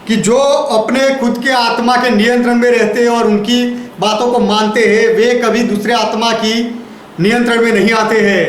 कि जो अपने खुद के आत्मा के नियंत्रण में रहते हैं और उनकी बातों को मानते हैं, वे कभी दूसरे आत्मा की नियंत्रण में नहीं आते हैं।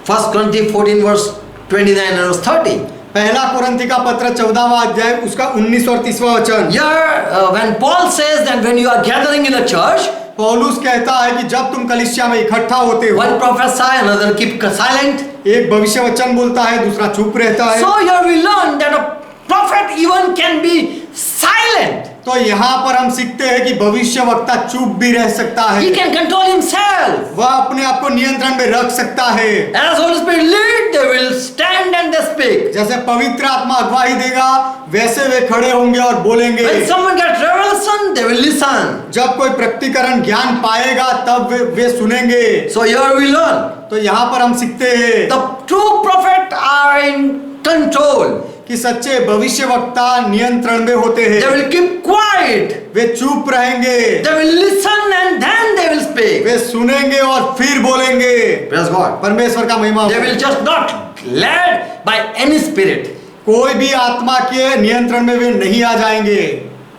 1 Corinthians 14 verse 29 and verse 30. पहला कुरिन्थी का पत्र 14वां अध्याय उसका 19 और 30वां वचन। Here when Paul says that when you are gathering in a church, पौलुस कहता है कि जब तुम कलीसिया में इकट्ठा होते हो, one prophesy, another keep silent. एक भविष्य वचन बोलता है, दूसरा चुप रहता है। So here we learn that a prophet even can be silent. तो यहाँ पर हम सीखते हैं कि भविष्यवक्ता चुप भी रह सकता है। He can control himself. वह अपने आप को नियंत्रण में रख सकता है। As Holy Spirit lead, they will stand and they speak. जैसे पवित्र आत्मा अगुवाई देगा, वैसे वे खड़े होंगे और बोलेंगे। When someone gets revelation, they will listen. जब कोई प्रकटीकरण ज्ञान पाएगा, तब वे सुनेंगे। So here we learn. तो यहाँ पर हम सीखते हैं The true prophet are in control. कि सच्चे भविष्यवक्ता नियंत्रण में होते हैं। They will keep quiet. वे चुप रहेंगे। They will listen and then they will speak. वे सुनेंगे और फिर बोलेंगे। Praise God. परमेश्वर का महिमा हो। They will just not led by any spirit. कोई भी आत्मा के नियंत्रण में वे नहीं आ जाएंगे।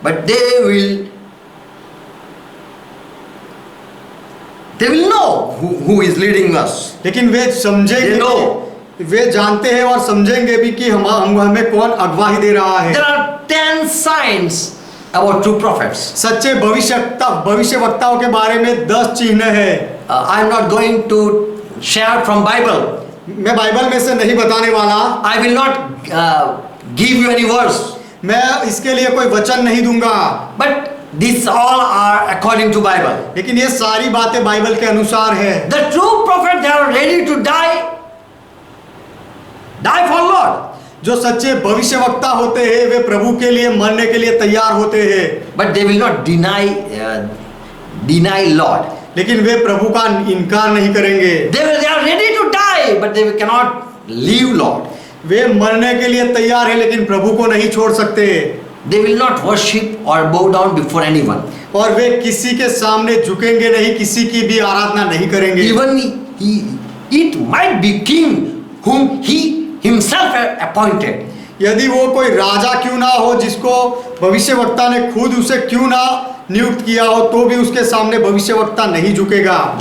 But they will know who is leading us. लेकिन वे समझेंगे, They know. वे जानते हैं और समझेंगे भी कि हमें कौन अगुवाई दे रहा है। There are 10 signs about true prophets. सच्चे भविष्यवक्ताओं के बारे में 10 चिन्ह है। I am not going to share from Bible. मैं बाइबल में से नहीं बताने वाला। I will not give you any verse. मैं इसके लिए कोई वचन नहीं दूंगा। But These all are according to Bible. लेकिन ये सारी बातें बाइबल के अनुसार है। The true prophet, they are ready to die for Lord. जो सच्चे भविष्यवक्ता होते हैं वे प्रभु के लिए मरने के लिए तैयार होते हैं, But they will not deny Lord. लेकिन वे प्रभु का इनकार नहीं करेंगे। They are ready to die, but they cannot leave Lord. वे मरने के लिए तैयार है लेकिन प्रभु को नहीं छोड़ सकते। They will not worship or bow down before anyone. और वे किसी के सामने झुकेंगे नहीं, किसी की भी आराधना नहीं करेंगे। Even it might be king whom he himself appointed. यदि वो कोई राजा क्यों ना हो जिसको भविष्यवक्ता ने खुद उसे क्यों ना नियुक्त किया हो, तो भी उसके सामने भविष्यवक्ता नहीं झुकेगा।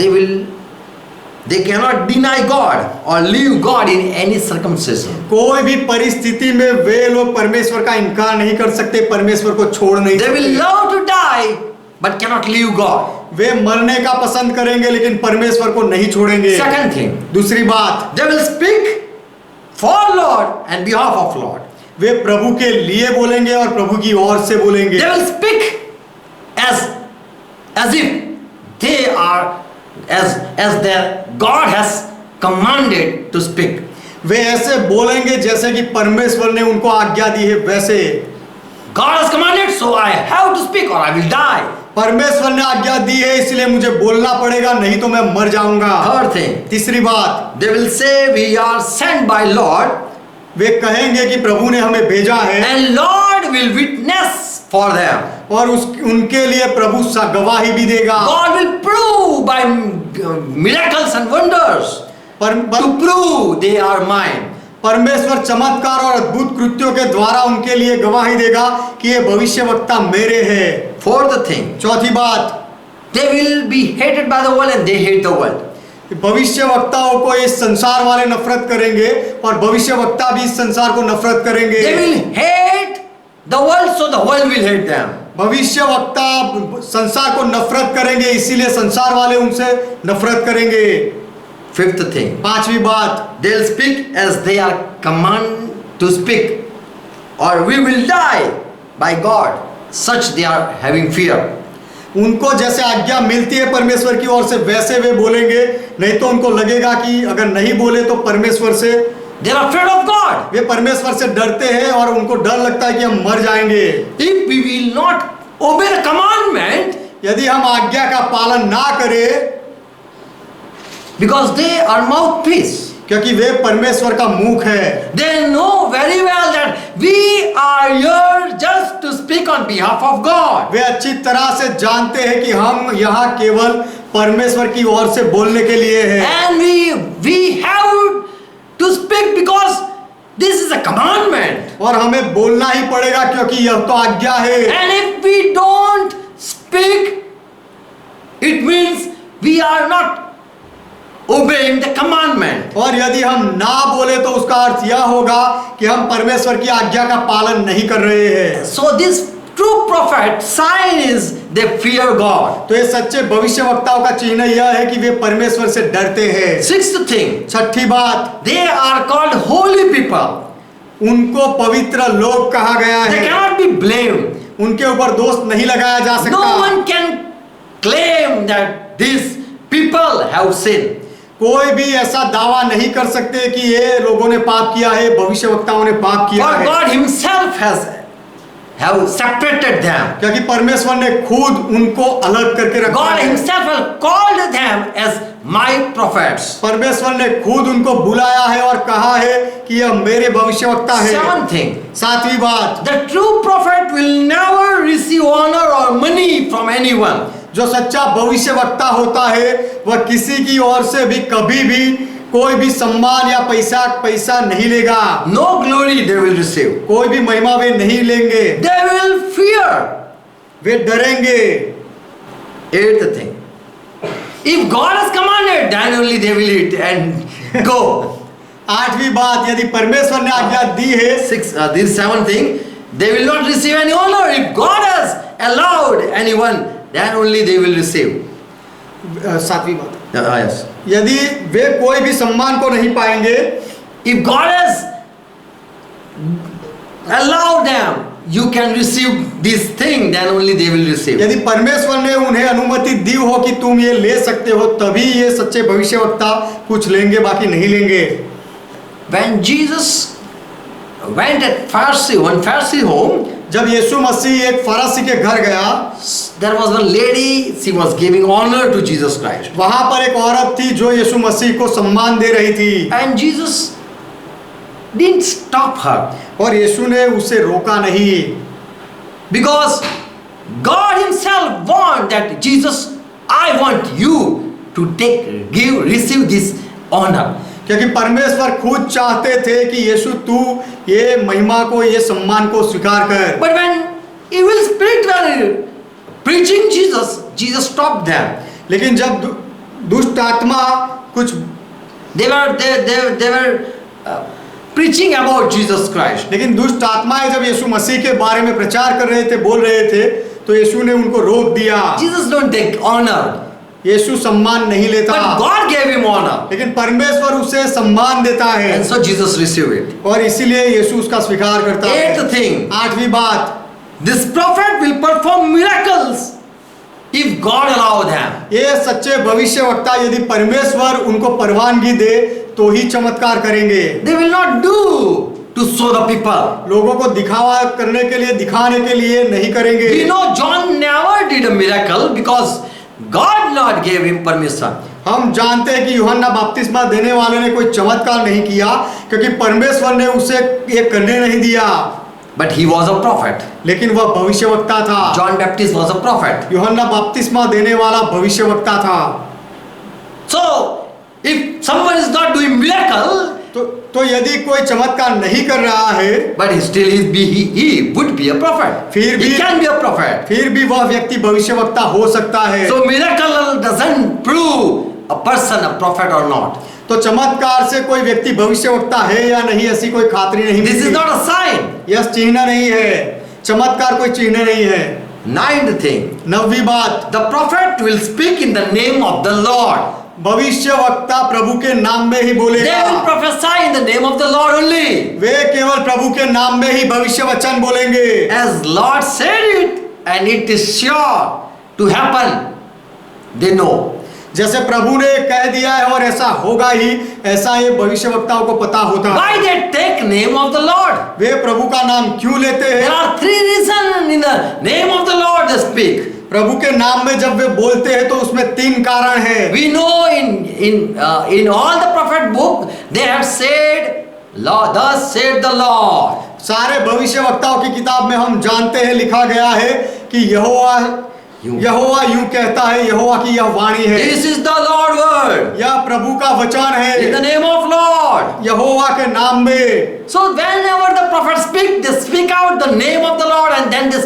They cannot deny God or leave God in any circumstances. कोई भी परिस्थिति में वे लोग परमेश्वर का इनकार नहीं कर सकते, परमेश्वर को छोड़ नहीं They will सकते। love to die but cannot leave God. वे मरने का पसंद करेंगे लेकिन परमेश्वर को नहीं छोड़ेंगे। Second thing, दूसरी बात, they will speak for Lord and behalf of Lord. वे प्रभु के लिए बोलेंगे और प्रभु की ओर से बोलेंगे। They will speak as if they are as their God has commanded to speak. वे ऐसे बोलेंगे जैसे कि परमेश्वर ने उनको आज्ञा दी है वैसे। God has commanded, so I have to speak or I will die. परमेश्वर ने आज्ञा दी है इसलिए मुझे बोलना पड़ेगा, नहीं तो मैं मर जाऊंगा। Third thing, तीसरी बात, they will say we are sent by Lord वे कहेंगे कि प्रभु ने हमें भेजा है and Lord will witness for them. और उनके लिए प्रभु गवाही भी देगा। God will prove by miracles and wonders to prove they are mine. परमेश्वर चमत्कार और अद्भुत कृत्यों के द्वारा उनके लिए गवाही देगा कि ये भविष्यवक्ता मेरे हैं। Fourth thing, चौथी बात, they will be hated by the world and they hate the world. भविष्यवक्ताओं को इस संसार वाले नफरत करेंगे और भविष्यवक्ता भी इस संसार को नफरत करेंगे। They will hate the world, so the world will hate them. भविष्यवक्ता संसार को नफरत करेंगे इसीलिए संसार वाले उनसे नफरत करेंगे। Fifth thing, पांचवी बात, they'll speak as they are commanded to speak, or we will die by God. Such they are having fear. उनको जैसे आज्ञा मिलती है परमेश्वर की ओर से वैसे वे बोलेंगे, नहीं तो उनको लगेगा कि अगर नहीं बोले तो परमेश्वर से They are afraid of God. वे परमेश्वर से डरते हैं और उनको डर लगता है कि हम मर जाएंगे। If we will not obey the commandment, यदि हम आज्ञा का पालन ना करें, because they are mouthpiece, क्योंकि वे परमेश्वर का मुख है, they know very well that we are here just to speak on behalf of God. वे अच्छी तरह से जानते हैं कि हम यहाँ केवल परमेश्वर की ओर से बोलने के लिए हैं। And we have to speak because this is a commandment. और हमें बोलना ही पड़ेगा क्योंकि यह तो आज्ञा है। And if we don't speak, it means we are not obeying the commandment. और यदि हम ना बोले तो उसका अर्थ यह होगा कि हम परमेश्वर की आज्ञा का पालन नहीं कर रहे हैं। So this true prophet sign is they fear God. तो ये सच्चे भविष्यवक्ताओं का चिन्ह यह है कि वे परमेश्वर से डरते हैं। Sixth thing, छठी बात, they are called holy people. उनको पवित्र लोग कहा गया They है। cannot be blamed. उनके ऊपर दोष नहीं लगाया जा No सकता। one can claim that these people have sinned. कोई भी ऐसा दावा नहीं कर सकते कि ये लोगों ने पाप किया है, भविष्यवक्ताओं ने पाप किया For है, God himself have separated them. क्योंकि परमेश्वर ने खुद उनको अलग करके रखा God है। himself has called them as my prophets. परमेश्वर ने खुद उनको बुलाया है और कहा है कि यह मेरे भविष्यवक्ता है। Seventh thing, सातवीं बात, the true prophet will never receive honor or money from anyone. जो सच्चा भविष्यवक्ता होता है वह किसी की ओर से भी कभी भी कोई भी सम्मान या पैसा नहीं लेगा। No glory they will receive. कोई भी महिमा वे नहीं लेंगे, They will fear. Way डरेंगे। Eighth thing, if God has commanded, then only they will eat and go. आठवीं बात, यदि परमेश्वर ने आज्ञा दी है, This seventh thing, they will not receive any honor. If God has allowed anyone, then only they will receive. सातवीं बात, Yes. यदि वे कोई भी सम्मान को नहीं पाएंगे, If God has allowed them, you can receive this thing, then only they will receive. यदि परमेश्वर ने उन्हें अनुमति दी हो कि तुम ये ले सकते हो, तभी ये सच्चे भविष्यवक्ता कुछ लेंगे, बाकी नहीं लेंगे। When Jesus went at one Pharisee home, जब यीशु मसीह एक फरीसी के घर गया, there was one lady, she was giving honor to Jesus Christ. वहां पर एक औरत थी जो यीशु मसीह को सम्मान दे रही थी, And Jesus didn't stop her और यीशु ने उसे रोका नहीं, because God Himself want that Jesus, I want you to receive this honor. क्योंकि परमेश्वर खुद चाहते थे कि यीशु तू ये महिमा को, ये सम्मान को स्वीकार कर। But when evil spirit were preaching Jesus, Jesus stopped them. लेकिन जब दुष्ट आत्मा कुछ They were preaching about Jesus Christ. लेकिन दुष्ट आत्माएं जब यीशु मसीह के बारे में प्रचार कर रहे थे, बोल रहे थे, तो यीशु ने उनको रोक दिया। Jesus don't take honor, यीशु सम्मान नहीं लेता, but God gave him honor, लेकिन परमेश्वर उसे सम्मान देता है, and so Jesus received it. और इसीलिए यीशु उसका स्वीकार करता है। Eighth thing, आठवीं बात, this prophet will perform miracles if God allow them. ये सच्चे भविष्यवक्ता यदि परमेश्वर उनको परवानगी दे तो ही चमत्कार करेंगे। They will not do to show the people. लोगों को दिखावा करने के लिए, दिखाने के लिए नहीं करेंगे। We know John never did a miracle because God not gave him permission. हम जानते हैं कि यूहन्ना बपतिस्मा देने वाले ने कोई चमत्कार नहीं किया क्योंकि परमेश्वर ने उसे ये करने नहीं दिया। But he was a prophet. लेकिन वह भविष्यवक्ता था। John Baptist was a prophet. यूहन्ना बपतिस्मा देने वाला भविष्यवक्ता था। So if someone is not doing miracle, तो यदि कोई चमत्कार नहीं कर रहा है, but still he would be a prophet. फिर भी He can be a prophet. फिर भी वह व्यक्ति भविष्यवक्ता हो सकता है। So miracle doesn't prove a person a prophet or not. तो चमत्कार से कोई व्यक्ति भविष्यवक्ता है या नहीं ऐसी कोई खातरी नहीं This is मिलती। not a sign. यह चिन्ह नहीं है, चमत्कार कोई चिन्ह नहीं है। Ninth thing, नवीं बात, the prophet will speak in the name of the Lord. भविष्यवक्ता प्रभु के नाम में ही They बोलेगा। will prophesy in the name of the Lord only. वे केवल प्रभु के नाम में ही भविष्य वचन बोलेंगे। As Lord said it, and it is sure to happen, they know. जैसे प्रभु ने कह दिया है और ऐसा होगा ही, ऐसा ये भविष्यवक्ताओं को पता होता है। Why they take name of the Lord? वे प्रभु का नाम क्यों लेते There हैं? are three reasons in the name of the Lord they speak. प्रभु के नाम में जब वे बोलते हैं तो उसमें तीन कारण हैं। We know in all the prophet book they have said, Lord, thus said the Lord. सारे भविष्यवक्ताओं की किताब में हम जानते हैं, लिखा गया है कि यहोवा यूं कहता है, यहोवा की यह वाणी है। This is the Lord word. यह प्रभु का वचन In the है, name of Lord. यहोवा के नाम में। So whenever the prophets speak, they speak out the name of the Lord and then they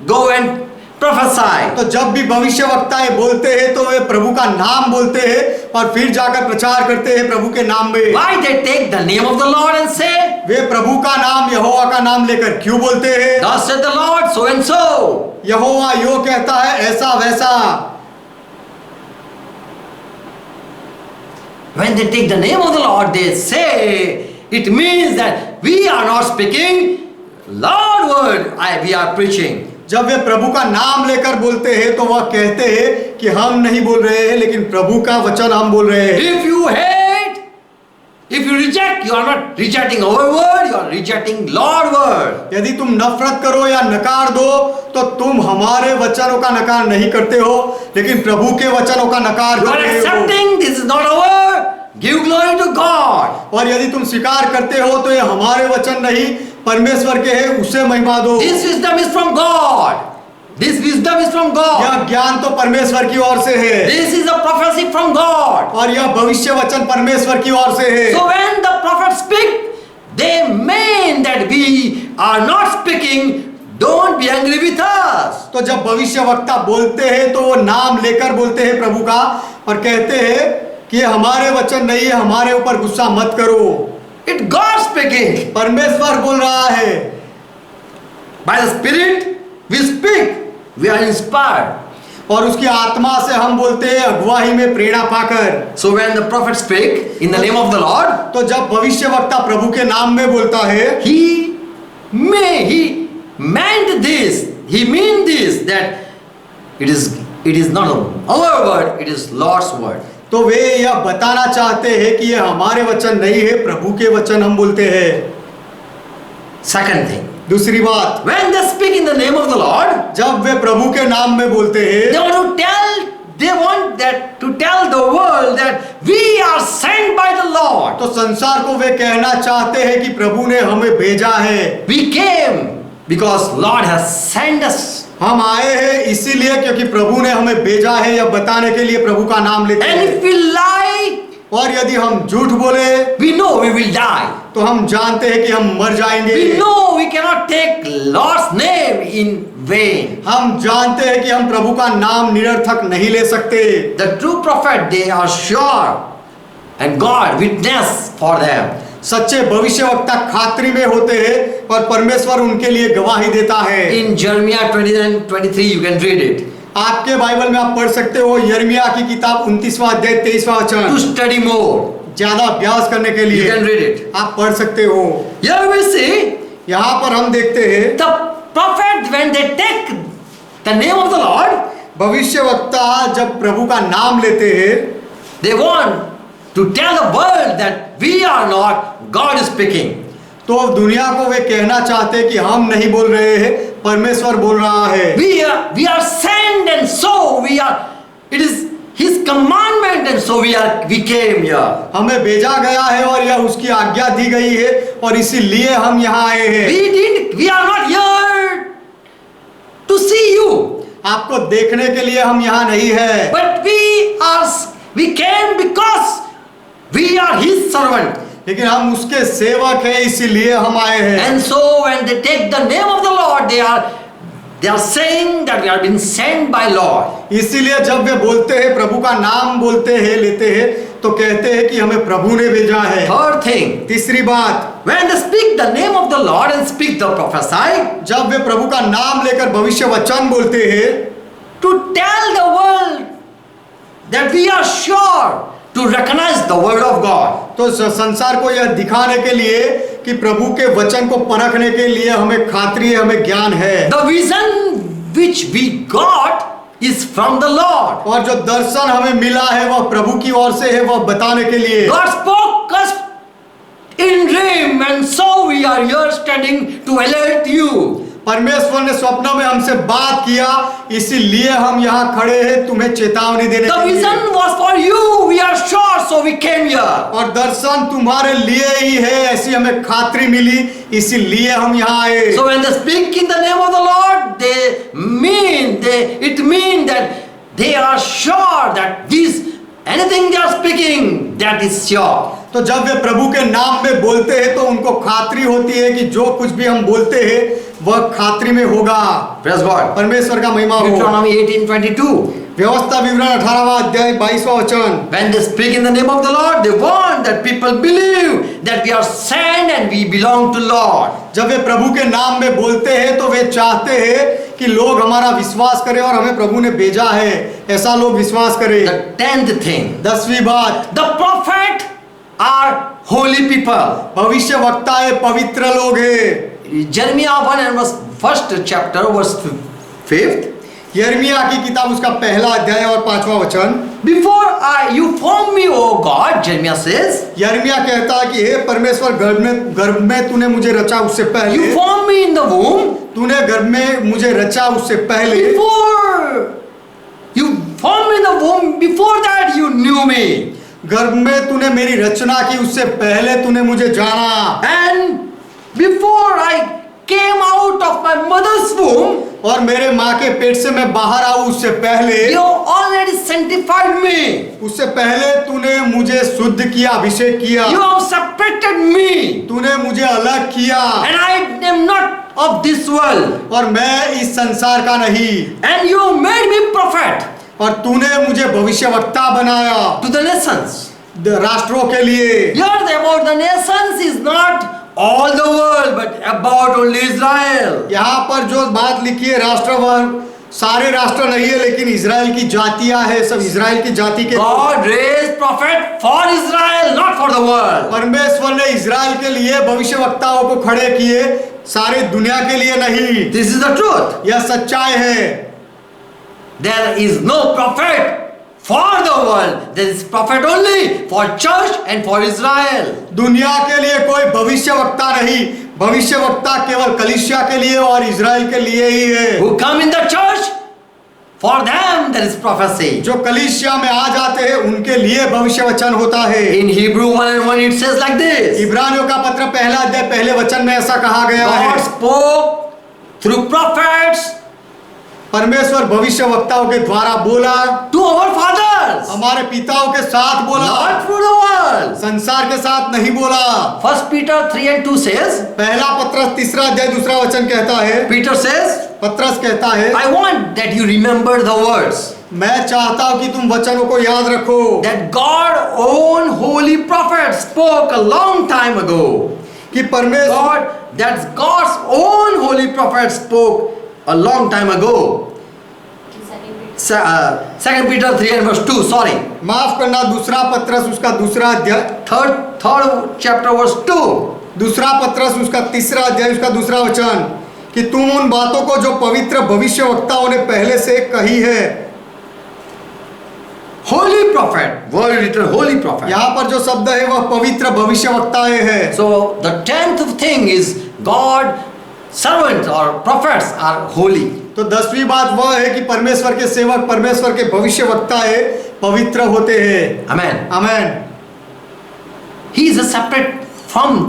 go and prophesy. तो जब भी भविष्यवक्ताएं बोलते हैं तो वे प्रभु का नाम बोलते हैं और फिर जाकर प्रचार करते हैं प्रभु के नाम में। Why they take the name of the Lord and say, वे प्रभु का नाम, यहोवा का नाम लेकर क्यों बोलते हैं? thus said the Lord, so and so. यहोवा यो कहता है, ऐसा वैसा। When they take the name of the Lord, they say, it means that we are not speaking Lord word, we are preaching. जब वे प्रभु का नाम लेकर बोलते हैं तो वह कहते हैं कि हम नहीं बोल रहे हैं, लेकिन प्रभु का वचन हम बोल रहे हैं। If you hate, if you reject, you are not rejecting our word, you are rejecting Lord word. यदि तुम नफरत करो या नकार दो तो तुम हमारे वचनों का नकार नहीं करते हो, लेकिन प्रभु के वचनों का नकार You कर are रहे हो। accepting, this is not our, give glory to God. और यदि तुम स्वीकार करते हो तो ये हमारे वचन नहीं, परमेश्वर के हैं, उसे महिमा दो। This wisdom is from God. This wisdom is from God. यह ज्ञान तो परमेश्वर की ओर से है, This is a prophecy from God. और यह भविष्य वचन परमेश्वर की ओर से है। So when the prophets speak, they mean that we are not speaking. Don't be angry with us. तो जब भविष्य वक्ता बोलते हैं तो वो नाम लेकर बोलते हैं प्रभु का और कहते हैं कि ये हमारे वचन नहीं है, हमारे ऊपर गुस्सा मत करो। It's God speaking. परमेश्वर बोल रहा है। By the Spirit we speak. We are inspired. और उसकी आत्मा से हम बोलते हैं अगुवाई में प्रेरणा पाकर। So when the prophet speak in the name of the Lord, तो जब भविष्य वक्ता प्रभु के नाम में बोलता है, he meant this, he meant this, that it is not our word, it is Lord's word. तो वे यह बताना चाहते हैं कि ये हमारे वचन नहीं है, प्रभु के वचन हम बोलते हैं। Second thing, दूसरी बात, when they speak in the name of the Lord, जब वे प्रभु के नाम में बोलते हैं, they want that to tell the world that we are sent by the Lord. तो संसार को वे कहना चाहते हैं कि प्रभु ने हमें भेजा है। We came because Lord has sent us. हम आए हैं इसीलिए क्योंकि प्रभु ने हमें भेजा है, यह बताने के लिए प्रभु का नाम लेते And हैं। if we lie, और यदि हम झूठ बोले we know we will die. तो हम जानते हैं कि हम मर जाएंगे। We know we cannot take Lord's name in vain. हम जानते हैं कि हम प्रभु का नाम निरर्थक नहीं ले सकते। The true prophet, they are sure, and God witness for them. सच्चे भविष्यवक्ता खातरी में होते हैं और परमेश्वर उनके लिए गवाही देता है। In Jeremiah 29:23, you can read it. आपके बाइबल में आप पढ़ सकते हो, यिर्मयाह की किताब 29वां अध्याय 23वां To वचन। study more, ज्यादा अभ्यास करने के you लिए can read it. आप पढ़ सकते हो। Here we see यहाँ पर हम देखते हैं the prophet, when they take the name of the Lord, भविष्यवक्ता जब प्रभु का नाम लेते हैं, they want to tell the world that we are not, God is speaking. तो दुनिया को वे कहना चाहते हैं कि हम नहीं बोल रहे हैं, परमेश्वर बोल रहा है। We are sent, and so we are, it is His commandment, and so we came here. हमें भेजा गया है और यह उसकी आज्ञा दी गई है और इसीलिए हम यहाँ आए हैं। We are not here to see you, आपको देखने के लिए हम यहाँ नहीं है, but we came because we are His servant. लेकिन हम उसके सेवक हैं, इसीलिए हम आए हैं। And so when they take the name of the Lord, they are saying that we are being sent by Lord. इसीलिए जब वे बोलते हैं, प्रभु का नाम बोलते हैं, लेते हैं, तो कहते हैं कि हमें प्रभु ने भेजा है। Third thing, तीसरी बात, when they speak the name of the Lord and speak the prophesy, जब वे प्रभु का नाम लेकर भविष्य वचन बोलते हैं, to tell the world that we are sure to recognize the word of God. तो संसार को यह दिखाने के लिए कि प्रभु के वचन को परखने के लिए हमें खातरी है, हमें ज्ञान है। The vision which we got is from the Lord. और जो दर्शन हमें मिला है वह प्रभु की ओर से है, वह बताने के लिए। God spoke us in dream, and so we are here standing to alert you. परमेश्वर ने स्वप्न में हमसे बात किया, इसीलिए हम यहाँ खड़े हैं तुम्हें चेतावनी देने The के लिए। vision was for you, we are sure, so we came here. और दर्शन तुम्हारे लिए ही है, ऐसी हमें खातरी मिली, इसीलिए हम यहाँ आए। So when they speak in the name of the Lord, it means that they are sure that anything they are speaking, that is sure. तो जब वे प्रभु के नाम में बोलते हैं तो उनको खातरी होती है कि जो कुछ भी हम बोलते हैं वह खातरी में होगा। Praise God. परमेश्वर का महिमा हो। Deuteronomy 18:22. व्यवस्था विवरण 18वां अध्याय 22वां वचन। When they speak in the name of the Lord, they want that people believe that we are sent and we belong to Lord. जब वे प्रभु के नाम में बोलते हैं तो वे चाहते हैं कि लोग हमारा विश्वास करें और हमें प्रभु ने भेजा है, ऐसा लोग विश्वास करें। The 10th thing, 10वीं बात, the prophet are holy people. भविष्य वक्ता है, पवित्र लोग हैं। Jeremiah 1 and first chapter verse 5th. यिर्मयाह की किताब उसका पहला अध्याय और 5वां वचन। Before you formed me, O God, Jeremiah says. यिर्मयाह कहता है कि हे परमेश्वर, गर्भ में तूने मुझे रचा उससे पहले। You formed me in the womb. तूने गर्भ में मुझे रचा उससे पहले। Before you formed me in the womb, before that you knew me. गर्भ में तूने मेरी रचना की, उससे पहले तूने मुझे जाना। And before I came out of my mother's womb, और मेरे माँ के पेट से मैं बाहर आऊं उससे पहले, you already sanctified me. उससे पहले तूने मुझे शुद्ध किया, अभिषेक किया। You have separated me. तूने मुझे अलग किया। And I am not of this world. और मैं इस संसार का नहीं। And you made me prophet और तूने मुझे भविष्यवक्ता बनाया to the nations. राष्ट्रों के लिए। Here about the nations is not all the world, but about only Israel. यहाँ पर जो बात लिखी है राष्ट्र सारे राष्ट्र नहीं है, लेकिन इजराइल की जातियां है, सब इजराइल की जाति के। God raised prophet for Israel, not for the world. परमेश्वर ने इजराइल के लिए भविष्यवक्ताओं को खड़े किए, सारे दुनिया के लिए नहीं। This is the truth. यह सच्चाई है। There is no prophet for the world. There is prophet only for church and for Israel. दुनिया के लिए कोई भविष्यवक्ता नहीं, भविष्यवक्ता केवल कलीसिया के लिए और इजराइल के लिए ही है। Who come in the church, for them there is prophecy. जो कलीसिया में आ जाते हैं उनके लिए भविष्य वचन होता है। In Hebrew 1:1 it says like this. इब्रानियों का पत्र पहला अध्याय पहले वचन में ऐसा कहा गया है, God spoke through prophets परमेश्वर भविष्यवक्ताओं के द्वारा बोला, to our fathers, हमारे पिताओं के साथ बोला, not through the world. संसार के साथ नहीं बोला। 1 Peter 3:2 says, पहला पत्रस तीसरा अध्याय दूसरा वचन कहता है, Peter says, पत्रस कहता है, I want that you remember the words मैं चाहता हूं कि तुम वचनों को याद रखो that God own holy prophet spoke a long time ago. कि परमेश्वर God's own holy prophet spoke a long time ago. 2 Peter 3:2, sorry. माफ करना, दूसरा पत्रस उसका दूसरा अध्याय, Third chapter verse 2. दूसरा पत्रस उसका तीसरा अध्याय उसका दूसरा वचन, कि तुम उन बातों को जो पवित्र भविष्यवक्ताओं ने पहले से कही है। Holy prophet, word written holy prophet. यहाँ पर जो शब्द है वह पवित्र भविष्यवक्ताएं है। So the 10th thing is God servants or prophets are holy. तो 10वीं बात वह है कि परमेश्वर के सेवक, परमेश्वर के भविष्यवक्ताएं पवित्र होते हैं। Amen. Amen. He is a separate from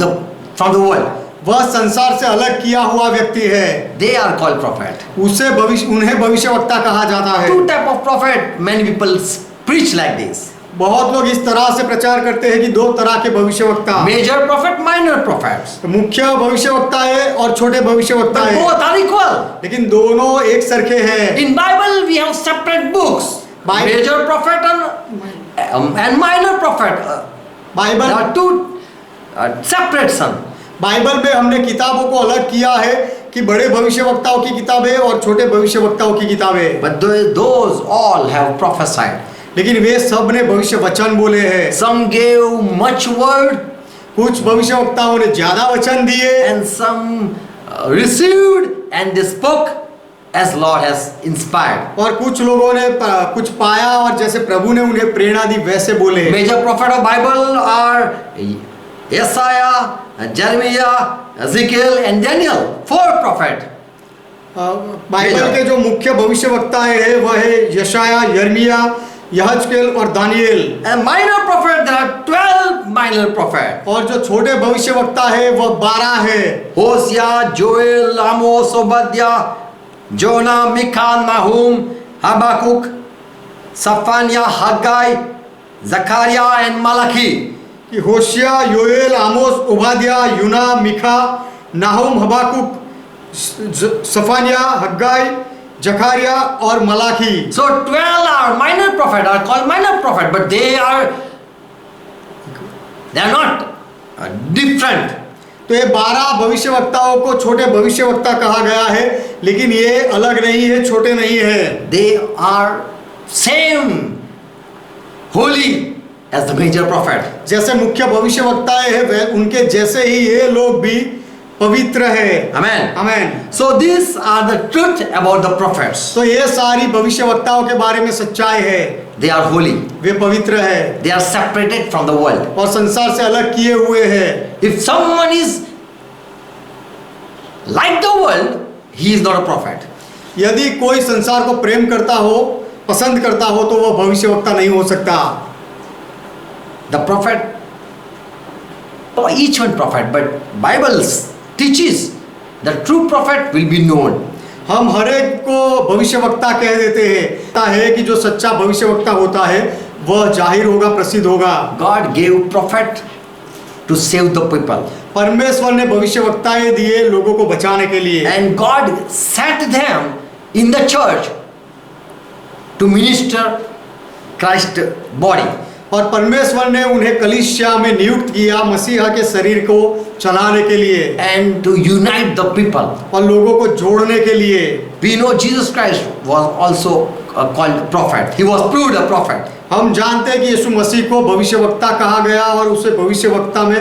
the world. वह संसार से अलग किया हुआ व्यक्ति है, They are called prophet. उन्हें भविष्यवक्ता कहा जाता है। Two type of prophet. Many people preach like this. बहुत लोग इस तरह से प्रचार करते हैं कि दो तरह के भविष्यवक्ता, Major prophet, minor prophets. मुख्य भविष्यवक्ता है और छोटे भविष्यवक्ता But है, both are equal. लेकिन दोनों एक सरखे हैं। In Bible we have separate books. Bible- Major prophet and minor prophet. There Bible are two separate son. Bible में हमने किताबों को अलग किया है कि बड़े भविष्यवक्ताओं की किताबें और छोटे भविष्यवक्ताओं की किताबें, But those all have prophesied. लेकिन वे सब ने भविष्य वचन बोले हैं। Some gave much word कुछ भविष्यवक्ताओं ने ज्यादा वचन दिए and some received and they spoke as Lord has inspired. और कुछ लोगों ने कुछ पाया और जैसे प्रभु ने उन्हें प्रेरणा दी वैसे बोले। Major prophet of Bible are Isaiah, Jeremiah, Ezekiel and Daniel. 4 prophet. Bible के जो मुख्य भविष्यवक्ताएं हैं वह है यशाया, यर्मिया, यहजकेल और Daniel. And minor prophet, there are 12 minor prophet. और जो छोटे भविष्यवक्ता है वह 12 है। Hosea, Joel, Amos, Obadiah, Jonah, Micah, Nahum, Habakkuk, Saphaniah, Haggai, Zechariah and Malachi. कि होशिया, योएल, आमोस, ओबादिया, यूना, मिखा, नाहुम, हबाकुक, सफानिया, हग्गाई, जकारिया और Malachi. So 12 are minor prophet, are called minor prophet, but they are not different. तो ये 12 भविष्यवक्ताओं को छोटे भविष्यवक्ता कहा गया है, लेकिन ये अलग नहीं है, छोटे नहीं है। They are same holy as the major prophet. जैसे मुख्य भविष्यवक्ताएं हैं वे उनके जैसे ही ये लोग भी पवित्र है। Amen. Amen. So these are the truth about the prophets. तो ये सारी भविष्यवक्ताओं के बारे में सच्चाई है, They are holy. वे पवित्र है They are separated from the world. और संसार से अलग किए हुए हैं। If someone is like the world, he is not a prophet. यदि कोई संसार को प्रेम करता हो, पसंद करता हो, तो वह भविष्यवक्ता नहीं हो सकता। The prophet, each one prophet, but Bible teaches the true prophet will be known. हम हर एक को भविष्यवक्ता कह देते हैं, कहता है कि जो सच्चा भविष्यवक्ता होता है वह जाहिर होगा, प्रसिद्ध होगा। God gave prophet to save the people. परमेश्वर ने भविष्यवक्ताएं दिए लोगों को बचाने के लिए, And God set them in the church to minister Christ's body. और परमेश्वर ने उन्हें कलीसिया में नियुक्त किया मसीहा के शरीर को चलाने के लिए and to unite the people. और लोगों को जोड़ने के लिए। We know Jesus Christ was also called a prophet. He was proved a prophet. हम जानते हैं कि यीशु मसीह को भविष्यवक्ता कहा गया और उसे भविष्यवक्ता में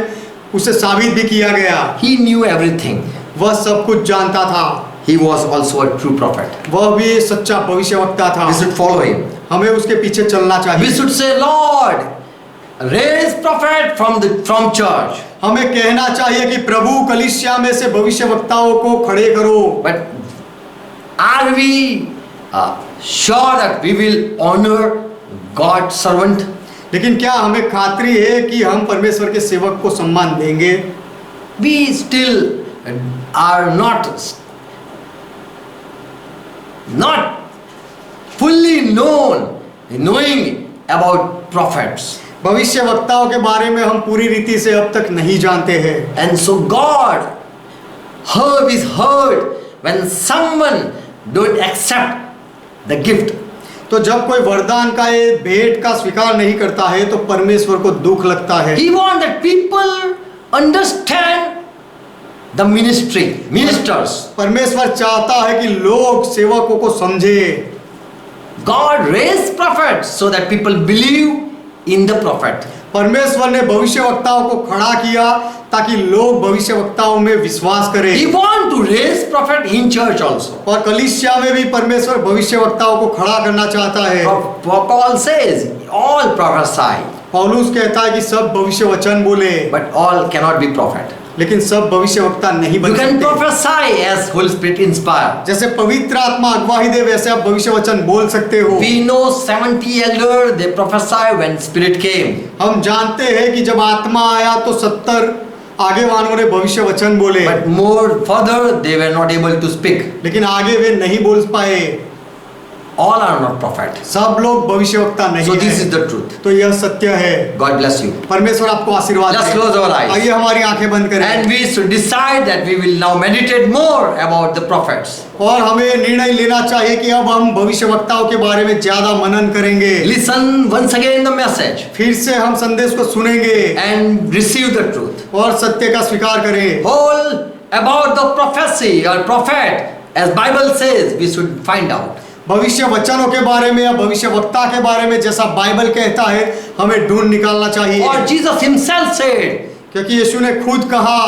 उसे साबित भी किया गया। He knew everything. वह सब कुछ जानता था। He was also a true prophet. वह भी सच्चा भविष्यवक्ता था। We should follow him. हमें उसके पीछे चलना We चाहिए। should say, Lord, raise prophet from church. हमें कहना चाहिए कि प्रभु कलीसिया में से भविष्यवक्ताओं को खड़े करो। But are we sure that we will honor God's servant? लेकिन क्या हमें खातरी है कि हम परमेश्वर के सेवक को सम्मान देंगे? We still are not fully knowing about prophets. भविष्यवक्ताओं के बारे में हम पूरी रीति से अब तक नहीं जानते हैं। And so God is hurt when someone don't accept the gift. तो जब कोई वरदान का ये भेंट का स्वीकार नहीं करता है तो परमेश्वर को दुख लगता है। He wants that people understand the ministers. परमेश्वर चाहता है कि लोग सेवकों को समझे। God raised prophets so that people believe in the prophet. परमेश्वर ने भविष्यवक्ताओं को खड़ा किया ताकि लोग भविष्यवक्ताओं में विश्वास करें। He wants to raise prophet in church also. और कलीसिया में भी परमेश्वर भविष्यवक्ताओं को खड़ा करना चाहता है। Paul says all prophesy, पौलुस कहता है कि सब भविष्य वचन बोले, but all cannot be prophet. लेकिन सब भविष्यवक्ता नहीं You बन can सकते। prophesy as Holy Spirit inspire. जैसे पवित्र आत्मा अगुवाई दे वैसे आप भविष्य वचन बोल सकते हो। We know 70 elders they prophesy when Spirit came. हम जानते हैं कि जब आत्मा आया तो 70 आगे वालों ने भविष्य वचन बोले, But more further they were not able to speak. लेकिन आगे वे नहीं बोल पाए। All are not prophet. सब लोग भविष्यवक्ता So नहीं this is है। the truth. तो यह सत्य है। God bless you. परमेश्वर आपको आशीर्वाद Let's they. close our eyes. आइए हमारी आंखें बंद करें And we should decide that we will now meditate more about the prophets. और हमें निर्णय लेना चाहिए कि अब हम भविष्यवक्ताओं के बारे में ज्यादा मनन करेंगे। Listen once again the message फिर से हम संदेश को सुनेंगे and receive the truth. और सत्य का स्वीकार करें। All about the prophecy or prophet, as Bible says, we should find out. भविष्य वचनों के बारे में या भविष्यवक्ता के बारे में जैसा बाइबल कहता है हमें ढूंढ निकालना चाहिए। Or Jesus himself said, क्योंकि यीशु ने खुद कहा,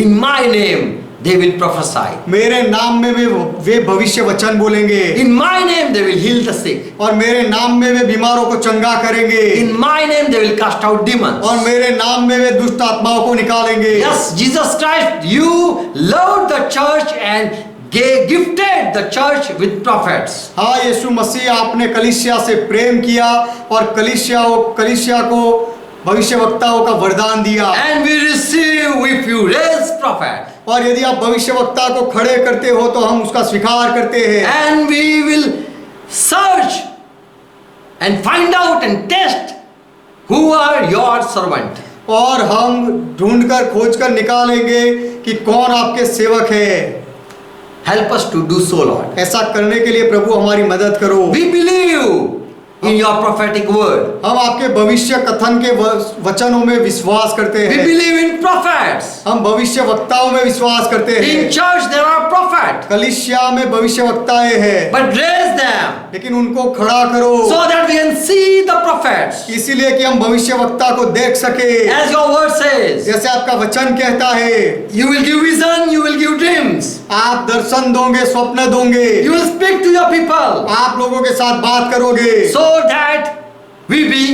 in my name they will prophesy. मेरे नाम में वे भविष्य वचन बोलेंगे। In my name they will heal the sick. और मेरे नाम में वे बीमारों को चंगा करेंगे। In my name they will cast out demons. और मेरे नाम में वे दुष्ट आत्माओं को निकालेंगे। Yes, Jesus Christ, you loved the church and gifted the church with prophets. हाँ, यीशु मसीह आपने कलीसिया से प्रेम किया और कलीसिया को भविष्यवक्ताओं का वरदान दिया। And we receive if you raise prophet. और यदि आप भविष्यवक्ता को खड़े करते हो तो हम उसका स्वीकार करते हैं। And we will search and find out and test who are your servant. और हम ढूंढकर खोजकर निकालेंगे कि कौन आपके सेवक है। Help us to do so, Lord. ऐसा करने के लिए प्रभु हमारी मदद करो। We believe in your prophetic word. हम आपके भविष्य कथन के वचनों में विश्वास करते We हैं। believe in prophets. हम भविष्य वक्ताओं में विश्वास करते हैं। In church there are prophets. कलीसिया में भविष्य वक्ताएं हैं, But raise them लेकिन उनको खड़ा करो so that we can see the prophets. इसीलिए कि हम भविष्य वक्ता को देख सके। As your word says, जैसे आपका वचन कहता है, you will give vision, you will give dreams. आप दर्शन दोगे, स्वप्न दोगे, You will speak to your people आप लोगों के साथ बात करोगे, so that we be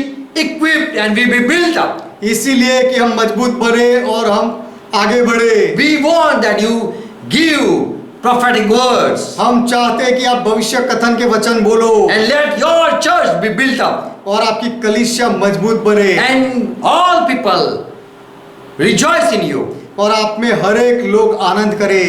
equipped and we be built up. इसीलिए कि हम मजबूत बने और हम आगे बढ़े। We want that you give prophetic words हम चाहते हैं कि आप भविष्य कथन के वचन बोलो and let your church be built up और आपकी कलीसिया मजबूत बने and all people rejoice in you. और आप में हर एक लोग आनंद करे।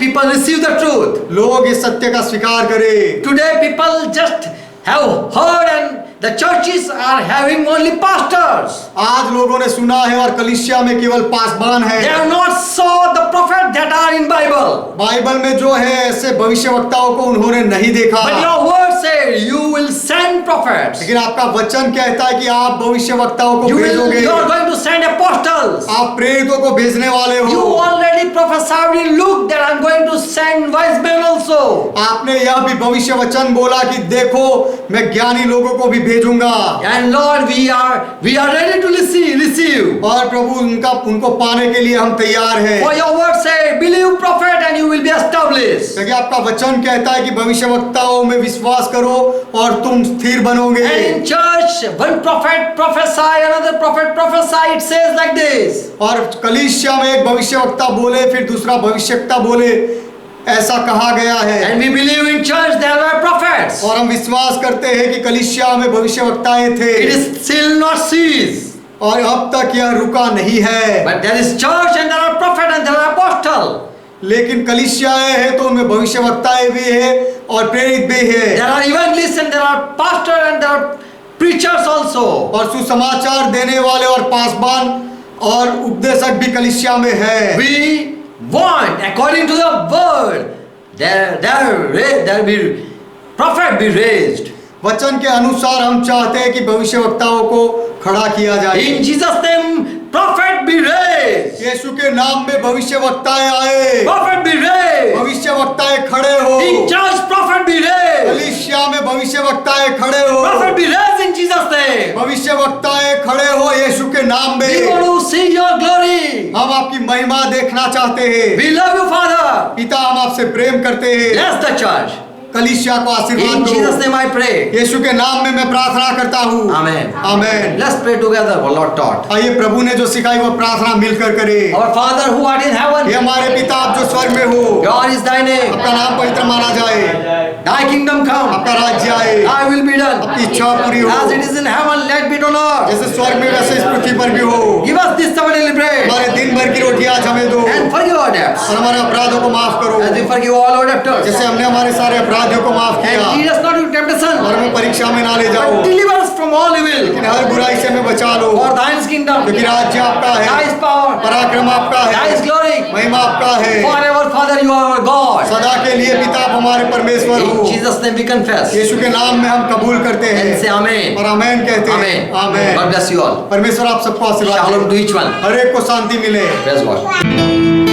People receive the truth. लोग इस सत्य का स्वीकार करे। Today people just have heard and the churches are having only pastors. आज लोगों ने सुना है और कलीसिया में केवल पासबान They है। have not saw the prophet that are in Bible. Bible में जो है ऐसे भविष्यवक्ताओं को उन्होंने नहीं देखा। But your word said, you will send prophets. लेकिन आपका वचन कहता है कि आप भविष्यवक्ताओं को You भेजोगे, are going to send apostles. आप प्रेरितों को भेजने वाले You हो। already prophesied in Luke that I'm going to send wise men also. आपने यह भी भविष्य वचन बोला कि देखो मैं ज्ञानी लोगों को भी भेजूंगा, And Lord, we are ready to receive. और प्रभु उनको पाने के लिए हम तैयार हैं। For your word say, believe prophet and you will be established. क्योंकि आपका वचन कहता है कि भविष्यवक्ताओं में विश्वास करो और तुम स्थिर बनोगे। And in church, one prophet prophesy, another prophet prophesy. It says like this. और कलीसिया में एक भविष्यवक्ता बोले फिर दूसरा भविष्यवक्ता बोले, ऐसा कहा गया है। And we believe in church there were prophets. और हम विश्वास करते हैं कि कलीसिया में भविष्यवक्ताएं थे, It is still not ceased. और अब तक यह रुका नहीं है। But there is church and there are prophet and there are apostle. लेकिन कलीसियाएं हैं तो उनमें भविष्यवक्ताएं भी है और प्रेरित भी है, There are evangelists and there are pastor and there are preachers also. और सुसमाचार देने वाले और पासबान और उपदेशक भी कलीसिया में है। We want, according to the word, there be prophet be raised. वचन के अनुसार हम चाहते हैं कि भविष्यवक्ताओं को खड़ा किया जाए। In Jesus' name, prophet be raised. यीशु के नाम में भविष्यवक्ताएं आए, Prophet be raised. भविष्यवक्ताएं खड़े हो, In church, prophet be raised. कलीसिया में भविष्यवक्ताएं खड़े हो, Prophet be raised in Jesus' name. भविष्यवक्ताएं खड़े हो यीशु के नाम We में। want to see your glory. हम आपकी महिमा देखना चाहते हैं। We love you, Father. पिता हम आपसे प्रेम करते हैं, Bless the church. कलीसिया को आशीर्वाद In Jesus' दो। name I pray. यीशु के नाम में मैं प्रार्थना करता हूँ, Amen. Amen. Let's pray together, what Lord taught. आइए प्रभु ने जो सिखाई वो प्रार्थना मिलकर करें। Our Father who art in heaven, ये हमारे पिता आप जो स्वर्ग में हो, God is thy name. आपका नाम पवित्र माना जाए, Thy kingdom come. आपका राज्य आए, Thy will be done. आपकी इच्छा पूरी हो, As it is in heaven, let be done on earth. जैसे स्वर्ग में वैसे इस पृथ्वी पर भी हो। Give us this our daily bread. हमारे दिन भर की रोटी आज हमें दो, And forgive our debts. और हमारे अपराधों को माफ करो As we forgive all our debtors. जैसे हमने हमारे सारे अपराधियों को माफ किया, And lead us not into temptation, और हमें परीक्षा में ना ले जाओ, but deliver us from all evil. लेकिन हर बुराई से हमें बचा लो। For thine is kingdom, क्योंकि राज्य आपका है, thy is power, पराक्रम आपका thy is है, glory. महिमा आपका है, Forever, Father, you are our God. सदा के लिए पिता आप हमारे परमेश्वर In हो। Jesus' name we confess. यीशु के नाम में हम कबूल करते And हैं say Amen. और आमेन कहते हैं। Amen. Amen. God bless you all. परमेश्वर आप सबको आशीर्वाद Shalom they, to each one. हर एक को शांति मिले। Praise God.